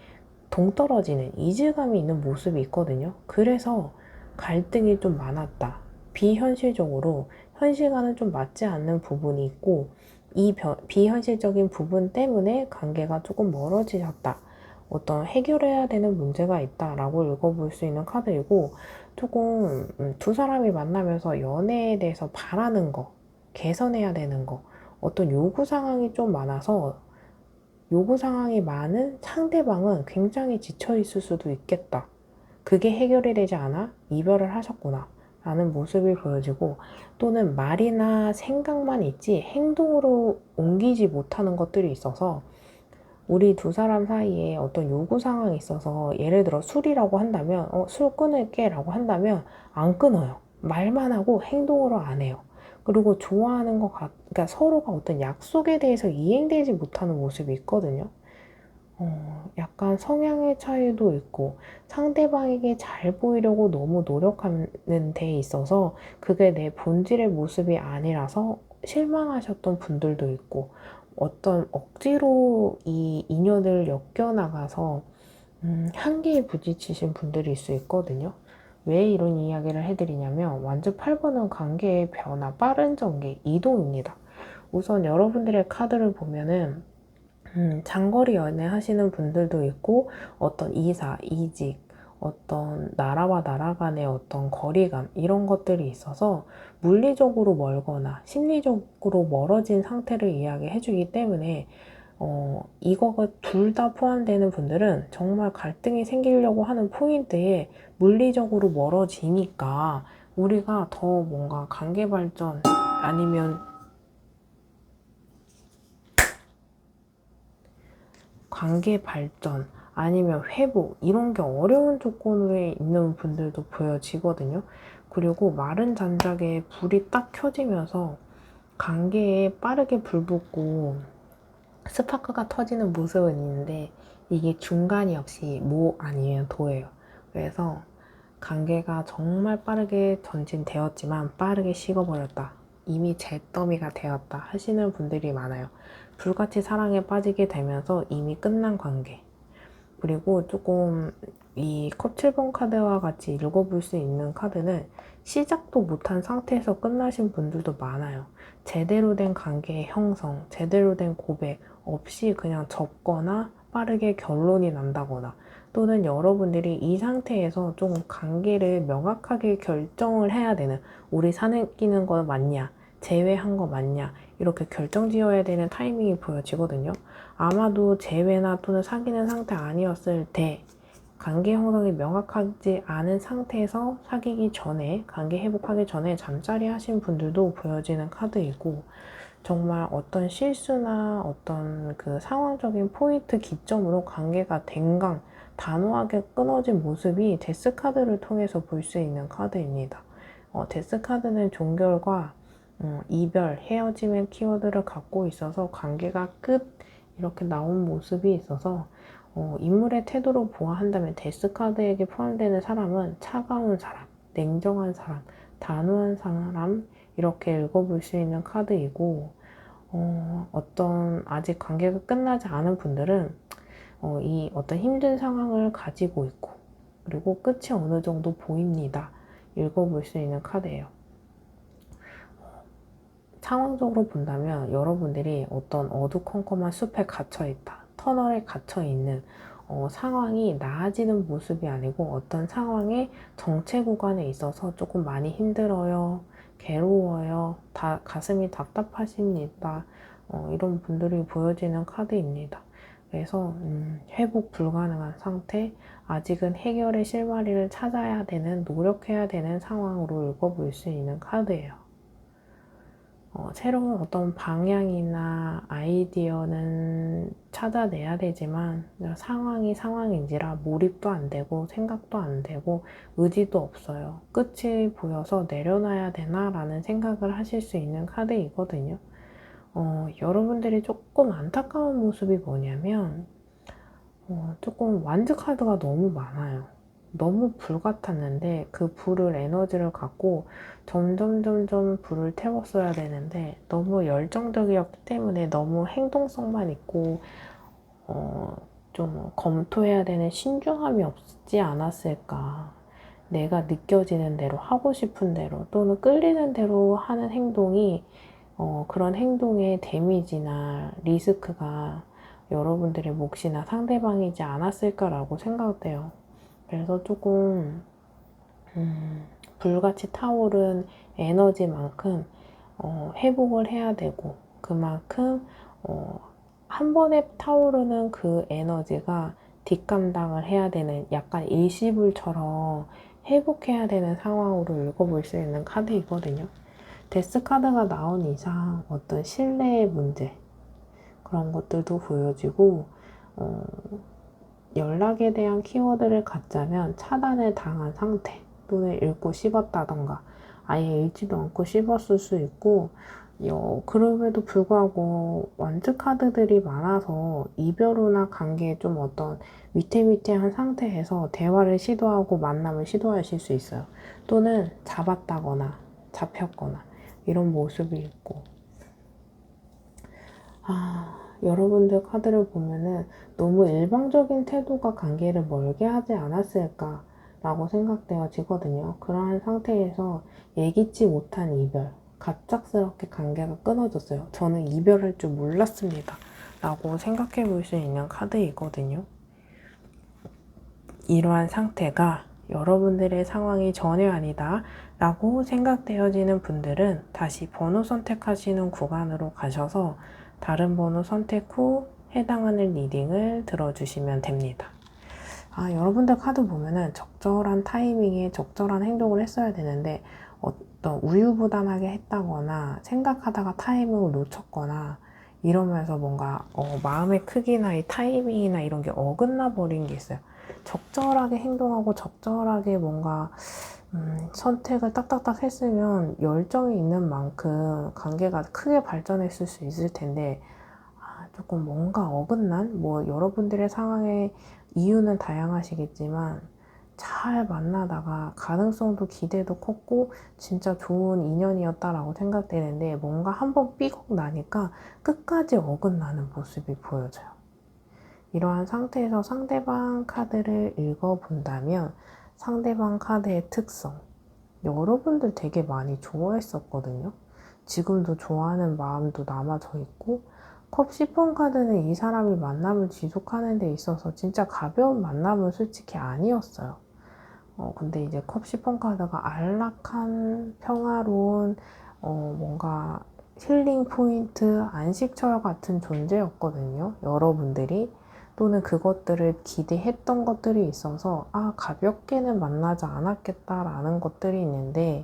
동떨어지는 이질감이 있는 모습이 있거든요. 그래서 갈등이 좀 많았다. 비현실적으로 현실과는 좀 맞지 않는 부분이 있고 이 비현실적인 부분 때문에 관계가 조금 멀어지셨다. 어떤 해결해야 되는 문제가 있다라고 읽어볼 수 있는 카드이고 조금 두 사람이 만나면서 연애에 대해서 바라는 거, 개선해야 되는 거, 어떤 요구 상황이 좀 많아서 요구 상황이 많은 상대방은 굉장히 지쳐 있을 수도 있겠다. 그게 해결이 되지 않아 이별을 하셨구나 라는 모습이 보여지고 또는 말이나 생각만 있지 행동으로 옮기지 못하는 것들이 있어서 우리 두 사람 사이에 어떤 요구 상황이 있어서 예를 들어 술이라고 한다면 술 끊을게 라고 한다면 안 끊어요. 말만 하고 행동으로 안 해요. 그리고 좋아하는 그러니까 서로가 어떤 약속에 대해서 이행되지 못하는 모습이 있거든요. 약간 성향의 차이도 있고 상대방에게 잘 보이려고 너무 노력하는 데 있어서 그게 내 본질의 모습이 아니라서 실망하셨던 분들도 있고 어떤 억지로 이 인연을 엮여나가서 한계에 부딪히신 분들일 수 있거든요. 왜 이런 이야기를 해드리냐면 완전 8번은 관계의 변화, 빠른 전개, 이동입니다. 우선 여러분들의 카드를 보면은 장거리 연애 하시는 분들도 있고 어떤 이사, 이직, 어떤 나라와 나라 간의 어떤 거리감 이런 것들이 있어서 물리적으로 멀거나 심리적으로 멀어진 상태를 이야기해 주기 때문에 이거가 둘 다 포함되는 분들은 정말 갈등이 생기려고 하는 포인트에 물리적으로 멀어지니까 우리가 더 뭔가 관계 발전 아니면 관계 발전 아니면 회복 이런 게 어려운 조건에 있는 분들도 보여지거든요. 그리고 마른 장작에 불이 딱 켜지면서 관계에 빠르게 불 붙고 스파크가 터지는 모습은 있는데 이게 중간이 없이 모 아니면 도예요. 그래서 관계가 정말 빠르게 전진되었지만 빠르게 식어버렸다. 이미 잿더미가 되었다 하시는 분들이 많아요. 불같이 사랑에 빠지게 되면서 이미 끝난 관계. 그리고 조금 이 컵 7번 카드와 같이 읽어볼 수 있는 카드는 시작도 못한 상태에서 끝나신 분들도 많아요. 제대로 된 관계의 형성, 제대로 된 고백 없이 그냥 접거나 빠르게 결론이 난다거나 또는 여러분들이 이 상태에서 좀 관계를 명확하게 결정을 해야 되는 우리 사귀는 거 맞냐? 제외한 거 맞냐? 이렇게 결정 지어야 되는 타이밍이 보여지거든요. 아마도 재회나 또는 사귀는 상태 아니었을 때 관계 형성이 명확하지 않은 상태에서 사귀기 전에 관계 회복하기 전에 잠자리 하신 분들도 보여지는 카드이고 정말 어떤 실수나 어떤 그 상황적인 포인트 기점으로 관계가 댕강 단호하게 끊어진 모습이 데스 카드를 통해서 볼 수 있는 카드입니다. 데스 카드는 종결과 이별, 헤어짐의 키워드를 갖고 있어서 관계가 끝 이렇게 나온 모습이 있어서 인물의 태도로 보아한다면 데스카드에게 포함되는 사람은 차가운 사람, 냉정한 사람, 단호한 사람 이렇게 읽어볼 수 있는 카드이고 어떤 아직 관계가 끝나지 않은 분들은 이 어떤 힘든 상황을 가지고 있고 그리고 끝이 어느 정도 보입니다. 읽어볼 수 있는 카드예요. 상황적으로 본다면 여러분들이 어떤 어두컴컴한 숲에 갇혀있다. 터널에 갇혀있는 상황이 나아지는 모습이 아니고 어떤 상황의 정체 구간에 있어서 조금 많이 힘들어요. 괴로워요. 가슴이 답답하십니다. 이런 분들이 보여지는 카드입니다. 그래서 회복 불가능한 상태, 아직은 해결의 실마리를 찾아야 되는, 노력해야 되는 상황으로 읽어볼 수 있는 카드예요. 새로운 어떤 방향이나 아이디어는 찾아내야 되지만 상황이 상황인지라 몰입도 안 되고 생각도 안 되고 의지도 없어요. 끝이 보여서 내려놔야 되나 라는 생각을 하실 수 있는 카드이거든요. 여러분들이 조금 안타까운 모습이 뭐냐면 조금 완즈 카드가 너무 많아요. 너무 불 같았는데 그 불을 에너지를 갖고 점점 불을 태웠어야 되는데 너무 열정적이었기 때문에 너무 행동성만 있고 좀 검토해야 되는 신중함이 없지 않았을까. 내가 느껴지는 대로 하고 싶은 대로 또는 끌리는 대로 하는 행동이 그런 행동의 데미지나 리스크가 여러분들의 몫이나 상대방이지 않았을까라고 생각돼요. 그래서 조금 불같이 타오른 에너지만큼 회복을 해야 되고 그만큼 한 번에 타오르는 그 에너지가 뒷감당을 해야 되는 약간 일시불처럼 회복해야 되는 상황으로 읽어볼 수 있는 카드이거든요. 데스 카드가 나온 이상 어떤 신뢰의 문제 그런 것들도 보여지고 연락에 대한 키워드를 갖자면 차단을 당한 상태 또는 읽고 씹었다던가 아예 읽지도 않고 씹었을 수 있고 그럼에도 불구하고 완즈 카드들이 많아서 이별 후나 관계에 좀 어떤 위태위태한 상태에서 대화를 시도하고 만남을 시도하실 수 있어요. 또는 잡았다거나 잡혔거나 이런 모습이 있고 여러분들 카드를 보면은 너무 일방적인 태도가 관계를 멀게 하지 않았을까 라고 생각되어지거든요. 그러한 상태에서 예기치 못한 이별, 갑작스럽게 관계가 끊어졌어요. 저는 이별할 줄 몰랐습니다 라고 생각해 볼 수 있는 카드이거든요. 이러한 상태가 여러분들의 상황이 전혀 아니다 라고 생각되어지는 분들은 다시 번호 선택하시는 구간으로 가셔서 다른 번호 선택 후 해당하는 리딩을 들어주시면 됩니다. 여러분들 카드 보면은 적절한 타이밍에 적절한 행동을 했어야 되는데 어떤 우유부단하게 했다거나 생각하다가 타이밍을 놓쳤거나 이러면서 뭔가 마음의 크기나 이 타이밍이나 이런 게 어긋나 버린 게 있어요. 적절하게 행동하고 적절하게 뭔가 선택을 딱딱딱 했으면 열정이 있는 만큼 관계가 크게 발전했을 수 있을 텐데 조금 뭔가 어긋난 여러분들의 상황의 이유는 다양하시겠지만 잘 만나다가 가능성도 기대도 컸고 진짜 좋은 인연이었다라고 생각되는데 뭔가 한번 삐걱 나니까 끝까지 어긋나는 모습이 보여져요. 이러한 상태에서 상대방 카드를 읽어본다면 상대방 카드의 특성 여러분들 되게 많이 좋아했었거든요. 지금도 좋아하는 마음도 남아져 있고 컵 10번 카드는 이 사람이 만남을 지속하는 데 있어서 진짜 가벼운 만남은 솔직히 아니었어요. 근데 이제 컵 10번 카드가 안락한 평화로운 뭔가 힐링 포인트, 안식처 같은 존재였거든요. 여러분들이 또는 그것들을 기대했던 것들이 있어서 가볍게는 만나지 않았겠다라는 것들이 있는데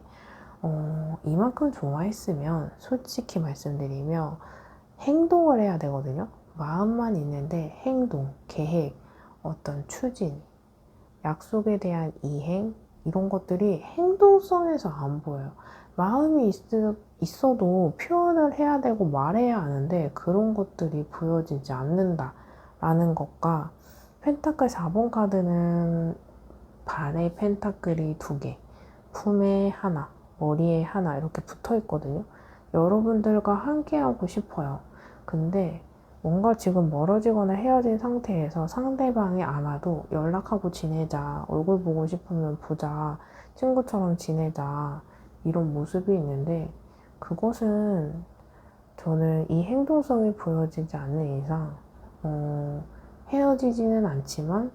이만큼 좋아했으면 솔직히 말씀드리면 행동을 해야 되거든요. 마음만 있는데 행동, 계획, 어떤 추진, 약속에 대한 이행 이런 것들이 행동성에서 안 보여요. 마음이 있어도 표현을 해야 되고 말해야 하는데 그런 것들이 보여지지 않는다라는 것과 펜타클 4번 카드는 발에 펜타클이 2개, 품에 하나, 머리에 하나 이렇게 붙어 있거든요. 여러분들과 함께하고 싶어요. 근데 뭔가 지금 멀어지거나 헤어진 상태에서 상대방이 안 와도 연락하고 지내자, 얼굴 보고 싶으면 보자, 친구처럼 지내자 이런 모습이 있는데 그것은 저는 이 행동성이 보여지지 않는 이상 헤어지지는 않지만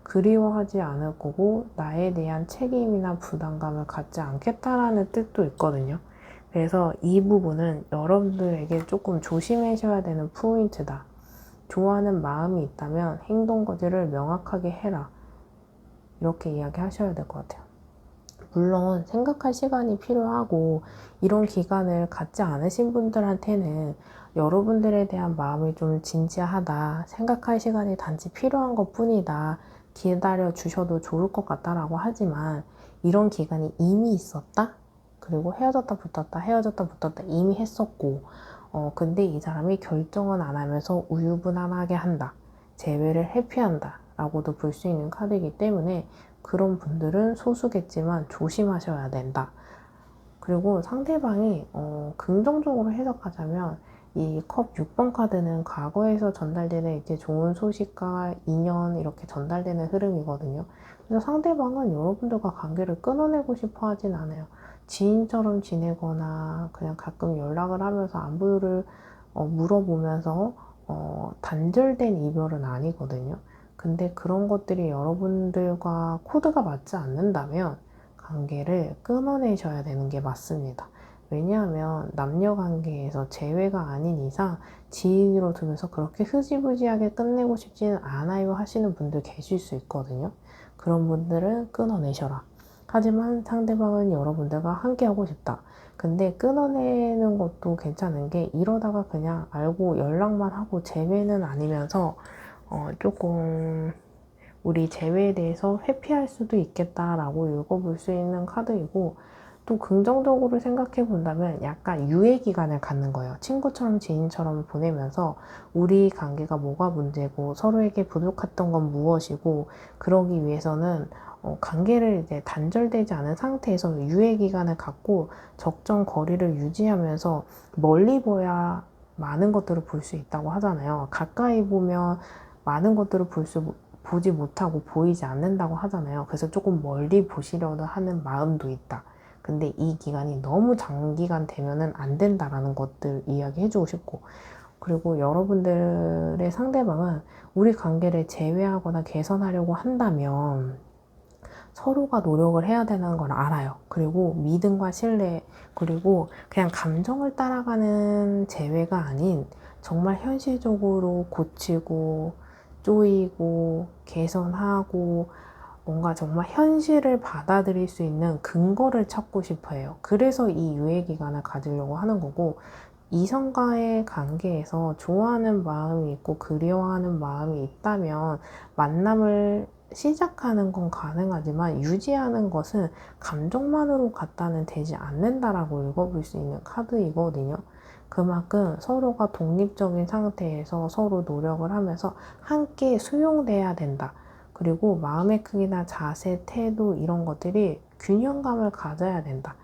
그리워하지 않을 거고 나에 대한 책임이나 부담감을 갖지 않겠다라는 뜻도 있거든요. 그래서 이 부분은 여러분들에게 조금 조심하셔야 되는 포인트다. 좋아하는 마음이 있다면 행동 거지를 명확하게 해라. 이렇게 이야기하셔야 될 것 같아요. 물론 생각할 시간이 필요하고 이런 기간을 갖지 않으신 분들한테는 여러분들에 대한 마음이 좀 진지하다, 생각할 시간이 단지 필요한 것 뿐이다, 기다려 주셔도 좋을 것 같다라고 하지만 이런 기간이 이미 있었다? 그리고 헤어졌다 붙었다 헤어졌다 붙었다 이미 했었고 근데 이 사람이 결정은 안 하면서 우유부단하게 한다, 재회를 회피한다 라고도 볼 수 있는 카드이기 때문에 그런 분들은 소수겠지만 조심하셔야 된다. 그리고 상대방이 긍정적으로 해석하자면 이 컵 6번 카드는 과거에서 전달되는 이제 좋은 소식과 인연 이렇게 전달되는 흐름이거든요. 그래서 상대방은 여러분들과 관계를 끊어내고 싶어 하진 않아요. 지인처럼 지내거나 그냥 가끔 연락을 하면서 안부를 물어보면서 단절된 이별은 아니거든요. 근데 그런 것들이 여러분들과 코드가 맞지 않는다면 관계를 끊어내셔야 되는 게 맞습니다. 왜냐하면 남녀 관계에서 재회가 아닌 이상 지인으로 두면서 그렇게 흐지부지하게 끝내고 싶지는 않아요 하시는 분들 계실 수 있거든요. 그런 분들은 끊어내셔라. 하지만 상대방은 여러분들과 함께하고 싶다. 근데 끊어내는 것도 괜찮은 게 이러다가 그냥 알고 연락만 하고 재회는 아니면서 조금 우리 재회에 대해서 회피할 수도 있겠다라고 읽어볼 수 있는 카드이고, 또 긍정적으로 생각해 본다면 약간 유예 기간을 갖는 거예요. 친구처럼 지인처럼 보내면서 우리 관계가 뭐가 문제고 서로에게 부족했던 건 무엇이고, 그러기 위해서는 관계를 이제 단절되지 않은 상태에서 유예 기간을 갖고 적정 거리를 유지하면서 멀리 보야 많은 것들을 볼 수 있다고 하잖아요. 가까이 보면 많은 것들을 보지 못하고 보이지 않는다고 하잖아요. 그래서 조금 멀리 보시려고 하는 마음도 있다. 근데 이 기간이 너무 장기간 되면은 안 된다라는 것들 이야기해주고 싶고, 그리고 여러분들의 상대방은 우리 관계를 재회하거나 개선하려고 한다면 서로가 노력을 해야 되는 걸 알아요. 그리고 믿음과 신뢰, 그리고 그냥 감정을 따라가는 재회가 아닌 정말 현실적으로 고치고 쪼이고 개선하고 뭔가 정말 현실을 받아들일 수 있는 근거를 찾고 싶어 해요. 그래서 이 유예 기간을 가지려고 하는 거고, 이성과의 관계에서 좋아하는 마음이 있고 그리워하는 마음이 있다면 만남을 시작하는 건 가능하지만 유지하는 것은 감정만으로 갖다는 되지 않는다라고 읽어볼 수 있는 카드이거든요. 그만큼 서로가 독립적인 상태에서 서로 노력을 하면서 함께 수용돼야 된다. 그리고 마음의 크기나 자세, 태도 이런 것들이 균형감을 가져야 된다.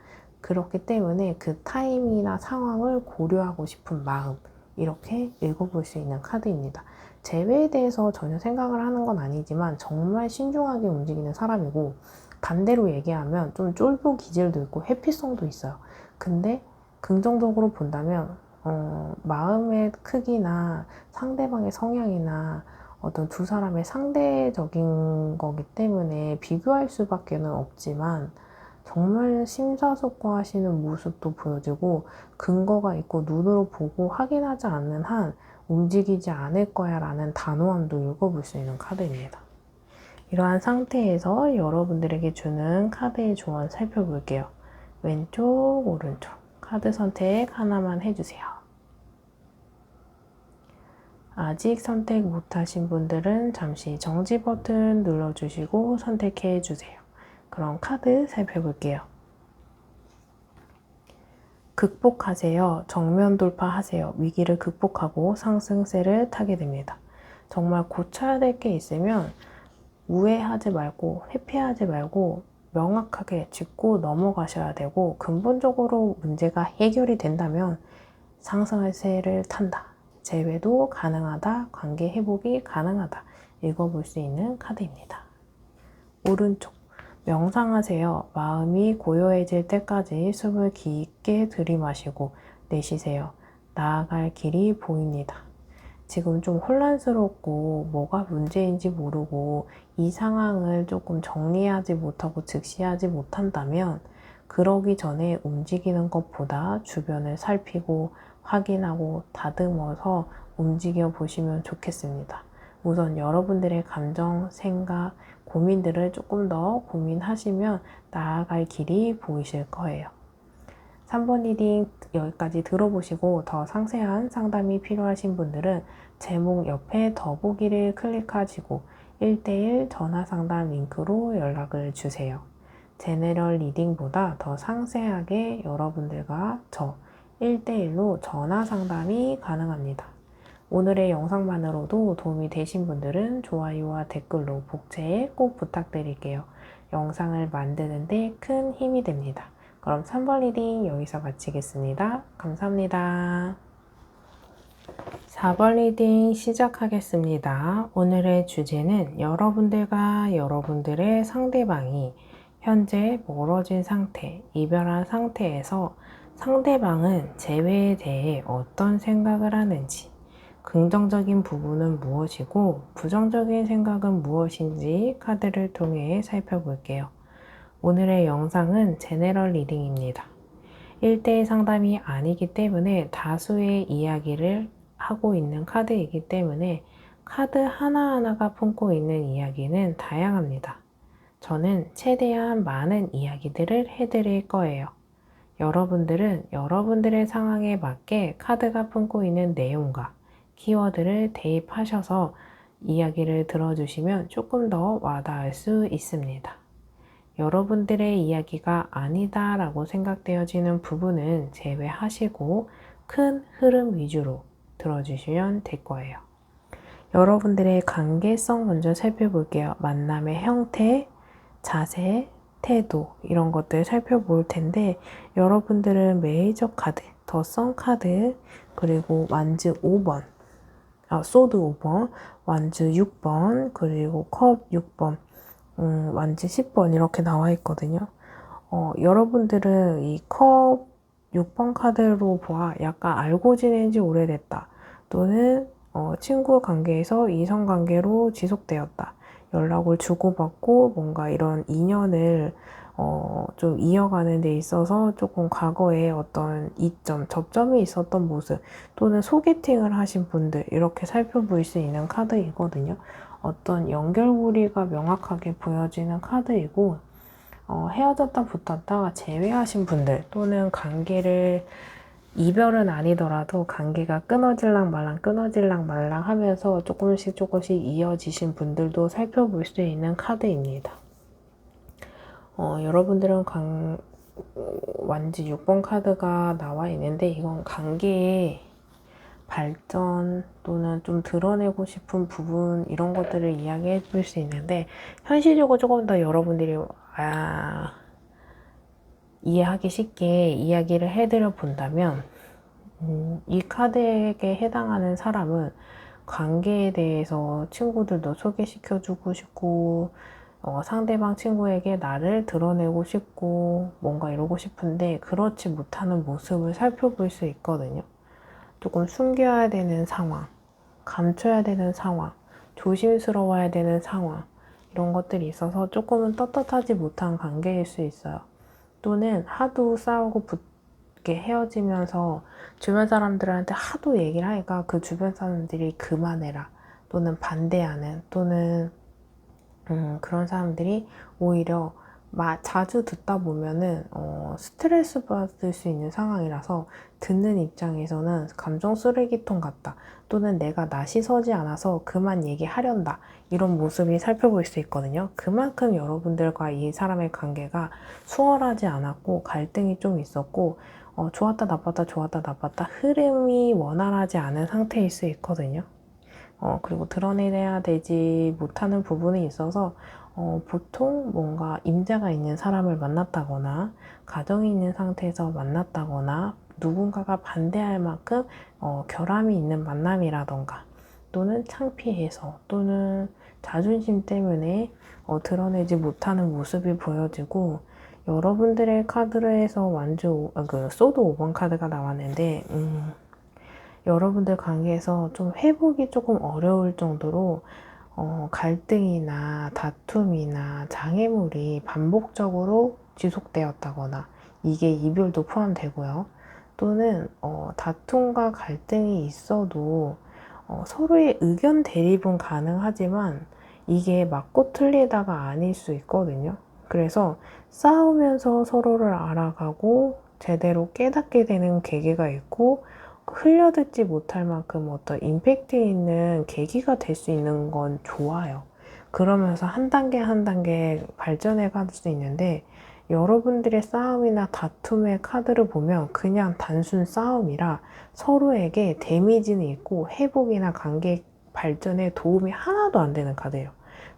그렇기 때문에 그 타이밍이나 상황을 고려하고 싶은 마음, 이렇게 읽어볼 수 있는 카드입니다. 재회에 대해서 전혀 생각을 하는 건 아니지만 정말 신중하게 움직이는 사람이고, 반대로 얘기하면 좀 쫄보 기질도 있고 회피성도 있어요. 근데 긍정적으로 본다면 마음의 크기나 상대방의 성향이나 어떤 두 사람의 상대적인 거기 때문에 비교할 수밖에는 없지만 정말 심사숙고하시는 모습도 보여지고 근거가 있고 눈으로 보고 확인하지 않는 한 움직이지 않을 거야 라는 단호함도 읽어볼 수 있는 카드입니다. 이러한 상태에서 여러분들에게 주는 카드의 조언 살펴볼게요. 왼쪽, 오른쪽 카드 선택 하나만 해주세요. 아직 선택 못하신 분들은 잠시 정지 버튼 눌러주시고 선택해 주세요. 그럼 카드 살펴볼게요. 극복하세요. 정면 돌파하세요. 위기를 극복하고 상승세를 타게 됩니다. 정말 고쳐야 될 게 있으면 우회하지 말고 회피하지 말고 명확하게 짚고 넘어가셔야 되고, 근본적으로 문제가 해결이 된다면 상승세를 탄다. 재회도 가능하다. 관계 회복이 가능하다. 읽어볼 수 있는 카드입니다. 오른쪽. 명상하세요. 마음이 고요해질 때까지 숨을 깊게 들이마시고 내쉬세요. 나아갈 길이 보입니다. 지금 좀 혼란스럽고 뭐가 문제인지 모르고 이 상황을 조금 정리하지 못하고 직시하지 못한다면 그러기 전에 움직이는 것보다 주변을 살피고 확인하고 다듬어서 움직여 보시면 좋겠습니다. 우선 여러분들의 감정, 생각, 고민들을 조금 더 고민하시면 나아갈 길이 보이실 거예요. 3번 리딩 여기까지 들어보시고 더 상세한 상담이 필요하신 분들은 제목 옆에 더보기를 클릭하시고 1대1 전화 상담 링크로 연락을 주세요. 제너럴 리딩보다 더 상세하게 여러분들과 저 1대1로 전화 상담이 가능합니다. 오늘의 영상만으로도 도움이 되신 분들은 좋아요와 댓글로 복제에 꼭 부탁드릴게요. 영상을 만드는데 큰 힘이 됩니다. 그럼 3번 리딩 여기서 마치겠습니다. 감사합니다. 4번 리딩 시작하겠습니다. 오늘의 주제는 여러분들과 여러분들의 상대방이 현재 멀어진 상태, 이별한 상태에서 상대방은 재회에 대해 어떤 생각을 하는지, 긍정적인 부분은 무엇이고 부정적인 생각은 무엇인지 카드를 통해 살펴볼게요. 오늘의 영상은 제너럴 리딩입니다. 1대1 상담이 아니기 때문에 다수의 이야기를 하고 있는 카드이기 때문에 카드 하나하나가 품고 있는 이야기는 다양합니다. 저는 최대한 많은 이야기들을 해드릴 거예요. 여러분들은 여러분들의 상황에 맞게 카드가 품고 있는 내용과 키워드를 대입하셔서 이야기를 들어주시면 조금 더 와닿을 수 있습니다. 여러분들의 이야기가 아니다 라고 생각되어지는 부분은 제외하시고 큰 흐름 위주로 들어주시면 될 거예요. 여러분들의 관계성 먼저 살펴볼게요. 만남의 형태, 자세, 태도 이런 것들 살펴볼 텐데 여러분들은 메이저 카드, 더 선 카드, 그리고 완즈 5번, 소드 5번, 완즈 6번, 그리고 컵 6번, 완즈 10번 이렇게 나와 있거든요. 여러분들은 이 컵 6번 카드로 보아 약간 알고 지낸 지 오래됐다. 또는 친구 관계에서 이성 관계로 지속되었다. 연락을 주고받고 뭔가 이런 인연을 좀 이어가는 데 있어서 조금 과거에 어떤 이점, 접점이 있었던 모습 또는 소개팅을 하신 분들 이렇게 살펴볼 수 있는 카드이거든요. 어떤 연결고리가 명확하게 보여지는 카드이고 헤어졌다 붙었다가 재회하신 분들 또는 관계를 이별은 아니더라도 관계가 끊어질랑 말랑 하면서 조금씩 이어지신 분들도 살펴볼 수 있는 카드입니다. 여러분들은 완지 6번 카드가 나와 있는데 이건 관계의 발전 또는 좀 드러내고 싶은 부분 이런 것들을 이야기해 볼 수 있는데 현실적으로 조금 더 여러분들이 이해하기 쉽게 이야기를 해드려 본다면 이 카드에게 해당하는 사람은 관계에 대해서 친구들도 소개시켜주고 싶고 상대방 친구에게 나를 드러내고 싶고 뭔가 이러고 싶은데 그렇지 못하는 모습을 살펴볼 수 있거든요. 조금 숨겨야 되는 상황, 감춰야 되는 상황, 조심스러워야 되는 상황 이런 것들이 있어서 조금은 떳떳하지 못한 관계일 수 있어요. 또는 하도 싸우고 붙게 헤어지면서 주변 사람들한테 하도 얘기를 하니까 그 주변 사람들이 그만해라 또는 반대하는 또는 그런 사람들이 오히려 자주 듣다 보면은 스트레스 받을 수 있는 상황이라서 듣는 입장에서는 감정 쓰레기통 같다 또는 내가 낯이 서지 않아서 그만 얘기하련다 이런 모습이 살펴볼 수 있거든요. 그만큼 여러분들과 이 사람의 관계가 수월하지 않았고 갈등이 좀 있었고 좋았다 나빴다 흐름이 원활하지 않은 상태일 수 있거든요. 그리고 드러내야 되지 못하는 부분이 있어서 보통 뭔가 임자가 있는 사람을 만났다거나 가정이 있는 상태에서 만났다거나 누군가가 반대할 만큼 결함이 있는 만남이라던가 또는 창피해서 또는 자존심 때문에 드러내지 못하는 모습이 보여지고 여러분들의 카드에서 소드 5번 카드가 나왔는데 여러분들 관계에서 좀 회복이 조금 어려울 정도로 갈등이나 다툼이나 장애물이 반복적으로 지속되었다거나 이게 이별도 포함되고요. 또는 다툼과 갈등이 있어도 서로의 의견 대립은 가능하지만 이게 맞고 틀리다가 아닐 수 있거든요. 그래서 싸우면서 서로를 알아가고 제대로 깨닫게 되는 계기가 있고 흘려듣지 못할 만큼 어떤 임팩트 있는 계기가 될 수 있는 건 좋아요. 그러면서 한 단계 한 단계 발전해 갈 수 있는데 여러분들의 싸움이나 다툼의 카드를 보면 그냥 단순 싸움이라 서로에게 데미지는 있고 회복이나 관계 발전에 도움이 하나도 안 되는 카드예요.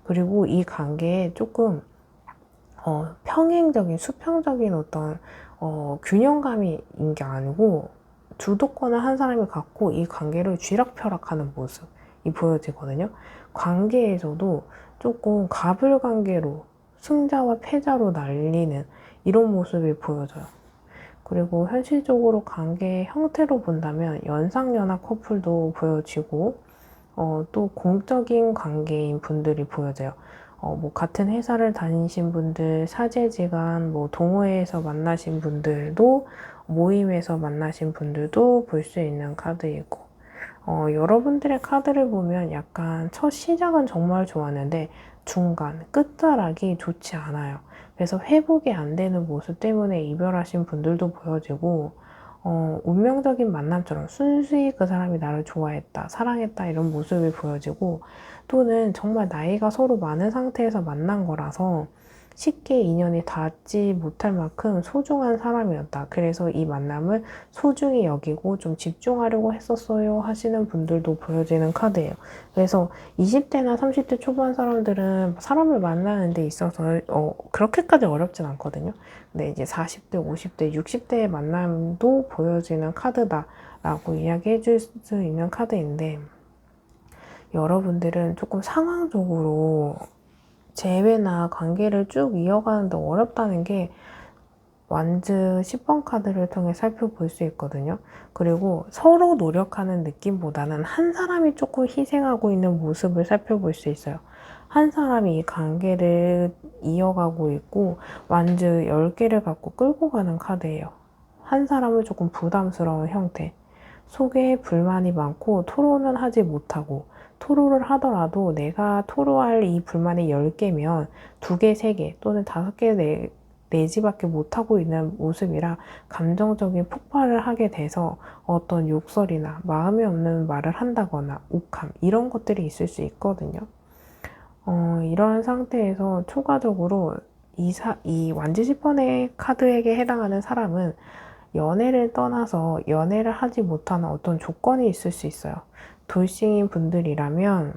그리고 이 관계에 조금 평행적인, 수평적인 어떤 균형감이 있는 게 아니고 주도권을 한 사람이 갖고 이 관계를 쥐락펴락하는 모습이 보여지거든요. 관계에서도 조금 가불관계로 승자와 패자로 날리는 이런 모습이 보여져요. 그리고 현실적으로 관계의 형태로 본다면 연상연하 커플도 보여지고 또 공적인 관계인 분들이 보여져요. 뭐 같은 회사를 다니신 분들, 사제지간, 뭐 동호회에서 만나신 분들도 모임에서 만나신 분들도 볼 수 있는 카드이고 여러분들의 카드를 보면 약간 첫 시작은 정말 좋았는데 중간, 끝자락이 좋지 않아요. 그래서 회복이 안 되는 모습 때문에 이별하신 분들도 보여지고 운명적인 만남처럼 순수히 그 사람이 나를 좋아했다, 사랑했다 이런 모습이 보여지고 또는 정말 나이가 서로 많은 상태에서 만난 거라서 쉽게 인연이 닿지 못할 만큼 소중한 사람이었다. 그래서 이 만남을 소중히 여기고 좀 집중하려고 했었어요 하시는 분들도 보여지는 카드예요. 그래서 20대나 30대 초반 사람들은 사람을 만나는 데 있어서 그렇게까지 어렵진 않거든요. 근데 이제 40대, 50대, 60대의 만남도 보여지는 카드다라고 이야기해 줄 수 있는 카드인데 여러분들은 조금 상황적으로 재회나 관계를 쭉 이어가는데 어렵다는 게 완즈 10번 카드를 통해 살펴볼 수 있거든요. 그리고 서로 노력하는 느낌보다는 한 사람이 조금 희생하고 있는 모습을 살펴볼 수 있어요. 한 사람이 이 관계를 이어가고 있고 완즈 10개를 갖고 끌고 가는 카드예요. 한 사람은 조금 부담스러운 형태. 속에 불만이 많고 토로는 하지 못하고 토로를 하더라도 내가 토로할 이 불만이 10개면 2개, 3개 또는 5개 내지밖에 못하고 있는 모습이라 감정적인 폭발을 하게 돼서 어떤 욕설이나 마음이 없는 말을 한다거나 욱함 이런 것들이 있을 수 있거든요. 이런 상태에서 초과적으로 이 완지 10번의 카드에게 해당하는 사람은 연애를 떠나서 연애를 하지 못하는 어떤 조건이 있을 수 있어요. 돌싱인 분들이라면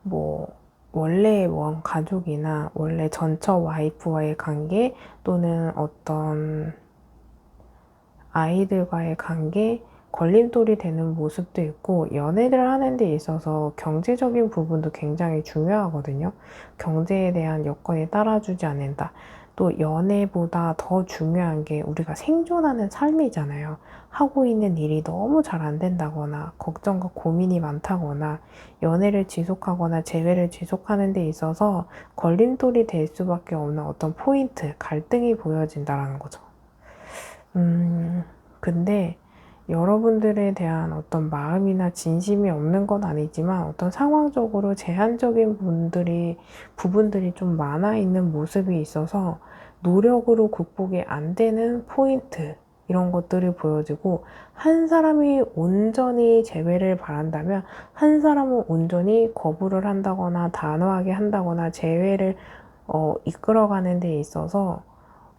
뭐 원래 원 가족이나 원래 전처 와이프와의 관계 또는 어떤 아이들과의 관계 걸림돌이 되는 모습도 있고 연애를 하는 데 있어서 경제적인 부분도 굉장히 중요하거든요. 경제에 대한 여건이 따라주지 않는다. 또 연애보다 더 중요한 게 우리가 생존하는 삶이잖아요. 하고 있는 일이 너무 잘 안 된다거나 걱정과 고민이 많다거나 연애를 지속하거나 재회를 지속하는 데 있어서 걸림돌이 될 수밖에 없는 어떤 포인트, 갈등이 보여진다는 거죠. 근데 여러분들에 대한 어떤 마음이나 진심이 없는 건 아니지만 어떤 상황적으로 제한적인 부분들이 좀 많아 있는 모습이 있어서 노력으로 극복이 안 되는 포인트 이런 것들이 보여지고 한 사람이 온전히 재회를 바란다면 한 사람은 온전히 거부를 한다거나 단호하게 한다거나 재회를 이끌어가는 데 있어서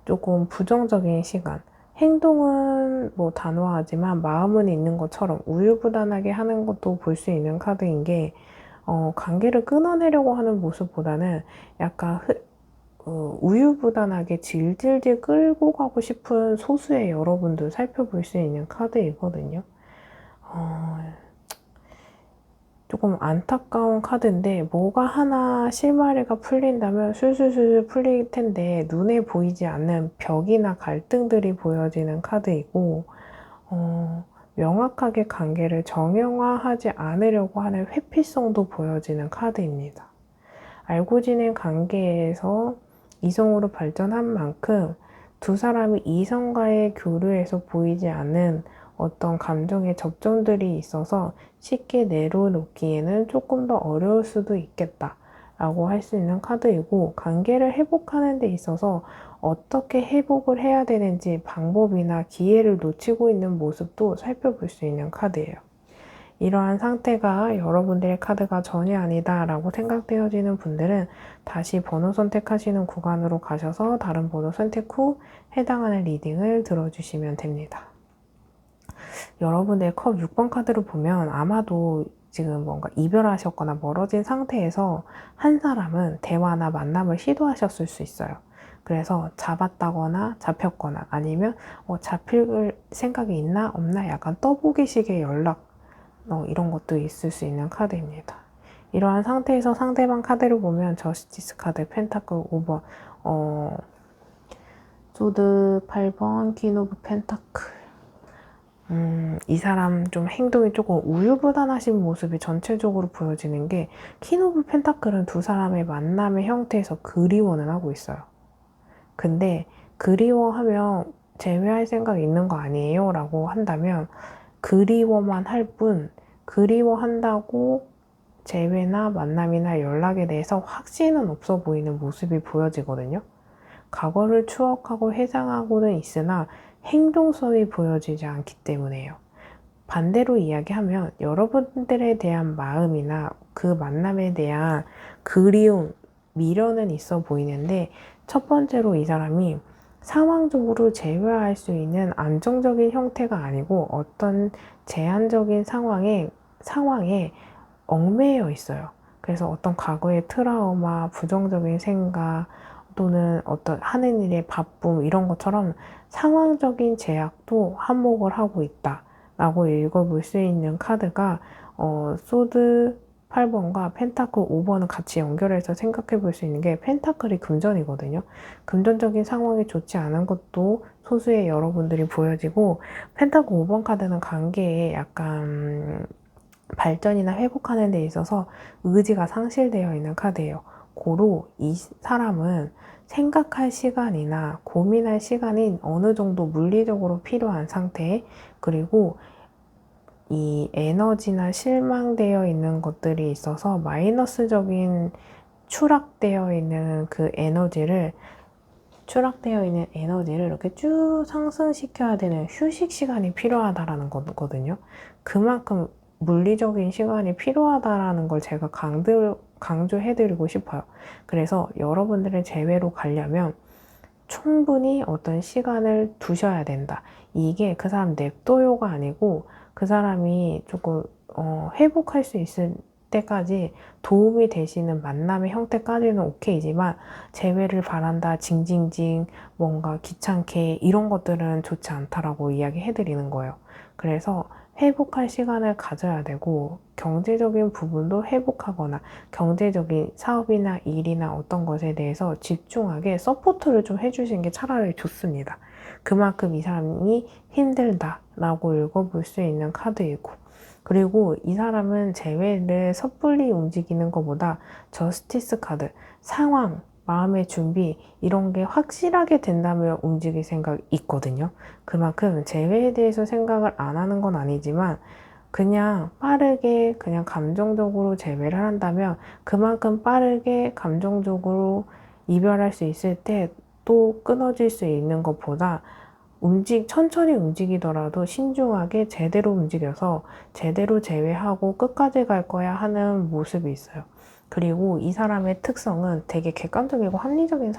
조금 부정적인 시간 행동은 뭐 단호하지만 마음은 있는 것처럼 우유부단하게 하는 것도 볼 수 있는 카드인 게 관계를 끊어내려고 하는 모습보다는 약간 우유부단하게 질질질 끌고 가고 싶은 소수의 여러분들 살펴볼 수 있는 카드이거든요. 조금 안타까운 카드인데 뭐가 하나 실마리가 풀린다면 술술술 풀릴 텐데 눈에 보이지 않는 벽이나 갈등들이 보여지는 카드이고 명확하게 관계를 정형화하지 않으려고 하는 회피성도 보여지는 카드입니다. 알고 지낸 관계에서 이성으로 발전한 만큼 두 사람이 이성과의 교류에서 보이지 않는 어떤 감정의 접점들이 있어서 쉽게 내려놓기에는 조금 더 어려울 수도 있겠다 라고 할 수 있는 카드이고, 관계를 회복하는 데 있어서 어떻게 회복을 해야 되는지 방법이나 기회를 놓치고 있는 모습도 살펴볼 수 있는 카드예요. 이러한 상태가 여러분들의 카드가 전혀 아니다 라고 생각되어지는 분들은 다시 번호 선택하시는 구간으로 가셔서 다른 번호 선택 후 해당하는 리딩을 들어주시면 됩니다. 여러분의 컵 6번 카드를 보면 아마도 지금 뭔가 이별하셨거나 멀어진 상태에서 한 사람은 대화나 만남을 시도하셨을 수 있어요. 그래서 잡았다거나 잡혔거나 아니면 잡힐 생각이 있나 없나 약간 떠보기식의 연락 이런 것도 있을 수 있는 카드입니다. 이러한 상태에서 상대방 카드를 보면 저스티스 카드, 펜타클 5번, 소드 8번, 퀸 오브 펜타클. 이 사람 좀 행동이 조금 우유부단하신 모습이 전체적으로 보여지는 게, 퀸 오브 펜타클은 두 사람의 만남의 형태에서 그리워는 하고 있어요. 근데 그리워하면 제외할 생각이 있는 거 아니에요? 라고 한다면 그리워만 할 뿐, 그리워한다고 재회나 만남이나 연락에 대해서 확신은 없어 보이는 모습이 보여지거든요. 과거를 추억하고 회상하고는 있으나 행동성이 보여지지 않기 때문에요. 반대로 이야기하면 여러분들에 대한 마음이나 그 만남에 대한 그리움, 미련은 있어 보이는데, 첫 번째로 이 사람이 상황적으로 제외할 수 있는 안정적인 형태가 아니고 어떤 제한적인 상황에 얽매여 있어요. 그래서 어떤 과거의 트라우마, 부정적인 생각 또는 어떤 하는 일의 바쁨 이런 것처럼 상황적인 제약도 한몫을 하고 있다 라고 읽어볼 수 있는 카드가 소드 8번과 펜타클 5번을 같이 연결해서 생각해 볼 수 있는 게, 펜타클이 금전이거든요. 금전적인 상황이 좋지 않은 것도 소수의 여러분들이 보여지고, 펜타클 5번 카드는 관계에 약간 발전이나 회복하는 데 있어서 의지가 상실되어 있는 카드예요. 고로 이 사람은 생각할 시간이나 고민할 시간이 어느 정도 물리적으로 필요한 상태, 그리고 이 에너지나 실망되어 있는 것들이 있어서 마이너스적인 추락되어 있는 에너지를 이렇게 쭉 상승시켜야 되는 휴식 시간이 필요하다라는 거거든요. 그만큼 물리적인 시간이 필요하다라는 걸 제가 강조해드리고 싶어요. 그래서 여러분들의 재회로 가려면 충분히 어떤 시간을 두셔야 된다. 이게 그 사람 냅둬요가 아니고, 그 사람이 조금 회복할 수 있을 때까지 도움이 되시는 만남의 형태까지는 오케이지만, 재회를 바란다, 징징징, 뭔가 귀찮게 이런 것들은 좋지 않다라고 이야기해드리는 거예요. 그래서 회복할 시간을 가져야 되고, 경제적인 부분도 회복하거나 경제적인 사업이나 일이나 어떤 것에 대해서 집중하게 서포트를 좀 해주시는 게 차라리 좋습니다. 그만큼 이 사람이 힘들다라고 읽어볼 수 있는 카드이고, 그리고 이 사람은 재회를 섣불리 움직이는 것보다 저스티스 카드, 상황, 마음의 준비 이런 게 확실하게 된다면 움직일 생각이 있거든요. 그만큼 재회에 대해서 생각을 안 하는 건 아니지만, 그냥 빠르게 그냥 감정적으로 재회를 한다면 그만큼 빠르게 감정적으로 이별할 수 있을 때 또 끊어질 수 있는 것보다 천천히 움직이더라도 신중하게 제대로 움직여서 제대로 재회하고 끝까지 갈 거야 하는 모습이 있어요. 그리고 이 사람의 특성은 되게 객관적이고 합리적인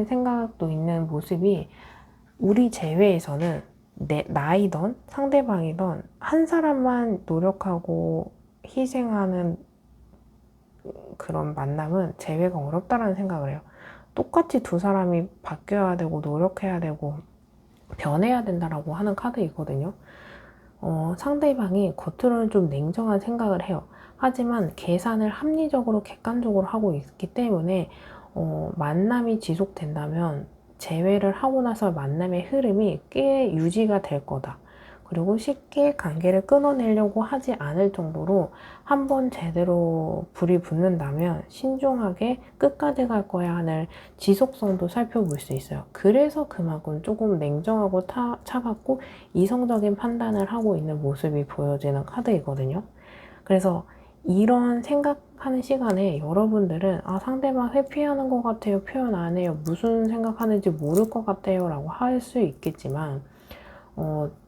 생각도 있는 모습이, 우리 재회에서는 나이던 상대방이던 한 사람만 노력하고 희생하는 그런 만남은 재회가 어렵다라는 생각을 해요. 똑같이 두 사람이 바뀌어야 되고 노력해야 되고 변해야 된다라고 하는 카드이거든요. 상대방이 겉으로는 좀 냉정한 생각을 해요. 하지만 계산을 합리적으로 객관적으로 하고 있기 때문에 만남이 지속된다면 재회를 하고 나서 만남의 흐름이 꽤 유지가 될 거다. 그리고 쉽게 관계를 끊어내려고 하지 않을 정도로 한번 제대로 불이 붙는다면 신중하게 끝까지 갈 거야 하는 지속성도 살펴볼 수 있어요. 그래서 그만큼 조금 냉정하고 차갑고 이성적인 판단을 하고 있는 모습이 보여지는 카드이거든요. 그래서 이런 생각하는 시간에 여러분들은 상대방 회피하는 것 같아요, 표현 안 해요, 무슨 생각하는지 모를 것 같아요 라고 할 수 있겠지만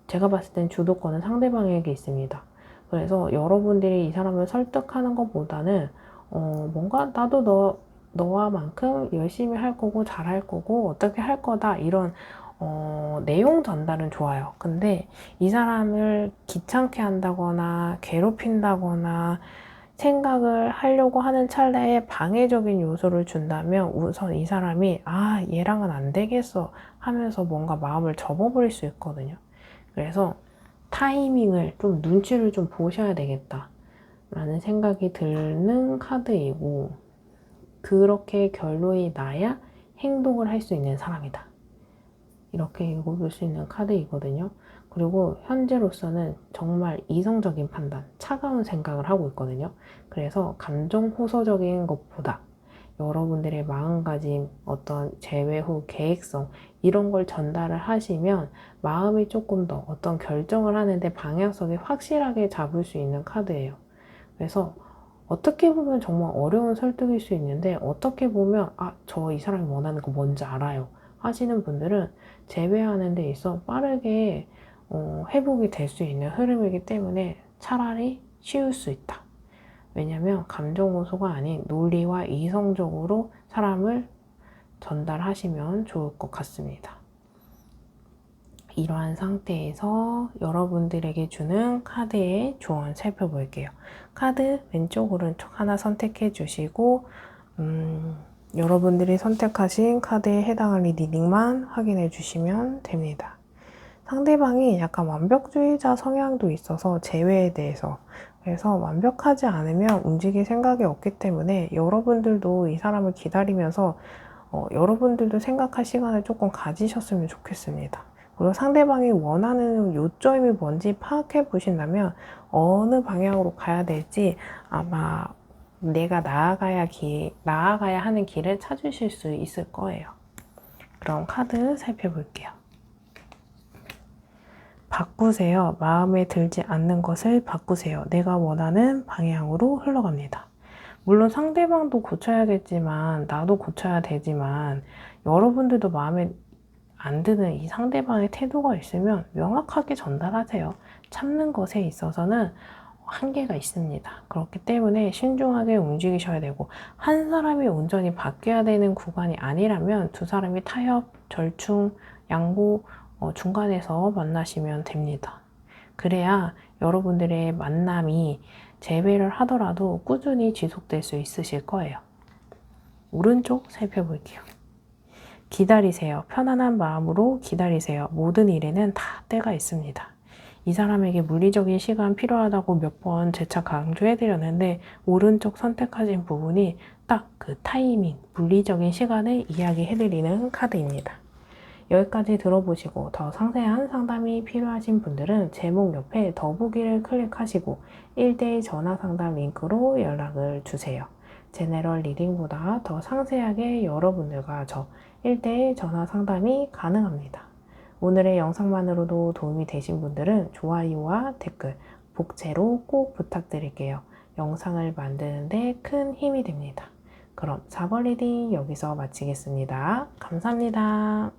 제가 봤을 땐 주도권은 상대방에게 있습니다. 그래서 여러분들이 이 사람을 설득하는 것보다는 뭔가 나도 너와만큼 열심히 할 거고 잘할 거고 어떻게 할 거다 이런 내용 전달은 좋아요. 근데 이 사람을 귀찮게 한다거나 괴롭힌다거나 생각을 하려고 하는 찰나에 방해적인 요소를 준다면 우선 이 사람이 얘랑은 안 되겠어 하면서 뭔가 마음을 접어버릴 수 있거든요. 그래서 타이밍을 좀 눈치를 좀 보셔야 되겠다 라는 생각이 드는 카드이고, 그렇게 결론이 나야 행동을 할 수 있는 사람이다 이렇게 읽어볼 수 있는 카드이거든요. 그리고 현재로서는 정말 이성적인 판단, 차가운 생각을 하고 있거든요. 그래서 감정 호소적인 것보다 여러분들의 마음가짐, 어떤 재회 후 계획성 이런 걸 전달을 하시면 마음이 조금 더 어떤 결정을 하는데 방향성이 확실하게 잡을 수 있는 카드예요. 그래서 어떻게 보면 정말 어려운 설득일 수 있는데 어떻게 보면 저 이 사람이 원하는 거 뭔지 알아요 하시는 분들은 재회하는 데 있어 빠르게 회복이 될 수 있는 흐름이기 때문에 차라리 쉬울 수 있다. 왜냐면 감정 호소가 아닌 논리와 이성적으로 사람을 전달하시면 좋을 것 같습니다. 이러한 상태에서 여러분들에게 주는 카드의 조언 살펴볼게요. 카드 왼쪽 오른쪽 하나 선택해 주시고 여러분들이 선택하신 카드에 해당하는 리딩만 확인해 주시면 됩니다. 상대방이 약간 완벽주의자 성향도 있어서 재회에 대해서, 그래서 완벽하지 않으면 움직일 생각이 없기 때문에 여러분들도 이 사람을 기다리면서 여러분들도 생각할 시간을 조금 가지셨으면 좋겠습니다. 그리고 상대방이 원하는 요점이 뭔지 파악해 보신다면 어느 방향으로 가야 될지 아마 내가 나아가야 하는 길을 찾으실 수 있을 거예요. 그럼 카드 살펴볼게요. 바꾸세요. 마음에 들지 않는 것을 바꾸세요. 내가 원하는 방향으로 흘러갑니다. 물론 상대방도 고쳐야겠지만 나도 고쳐야 되지만 여러분들도 마음에 안 드는 이 상대방의 태도가 있으면 명확하게 전달하세요. 참는 것에 있어서는 한계가 있습니다. 그렇기 때문에 신중하게 움직이셔야 되고, 한 사람이 온전히 바뀌어야 되는 구간이 아니라면 두 사람이 타협, 절충, 양보 중간에서 만나시면 됩니다. 그래야 여러분들의 만남이 재회를 하더라도 꾸준히 지속될 수 있으실 거예요. 오른쪽 살펴볼게요. 기다리세요. 편안한 마음으로 기다리세요. 모든 일에는 다 때가 있습니다. 이 사람에게 물리적인 시간 필요하다고 몇 번 재차 강조해드렸는데 오른쪽 선택하신 부분이 딱 그 타이밍, 물리적인 시간을 이야기해드리는 카드입니다. 여기까지 들어보시고 더 상세한 상담이 필요하신 분들은 제목 옆에 더보기를 클릭하시고 1대1 전화 상담 링크로 연락을 주세요. 제너럴 리딩보다 더 상세하게 여러분들과 저 1대1 전화 상담이 가능합니다. 오늘의 영상만으로도 도움이 되신 분들은 좋아요와 댓글, 복제로 꼭 부탁드릴게요. 영상을 만드는데 큰 힘이 됩니다. 그럼 4번 리딩 여기서 마치겠습니다. 감사합니다.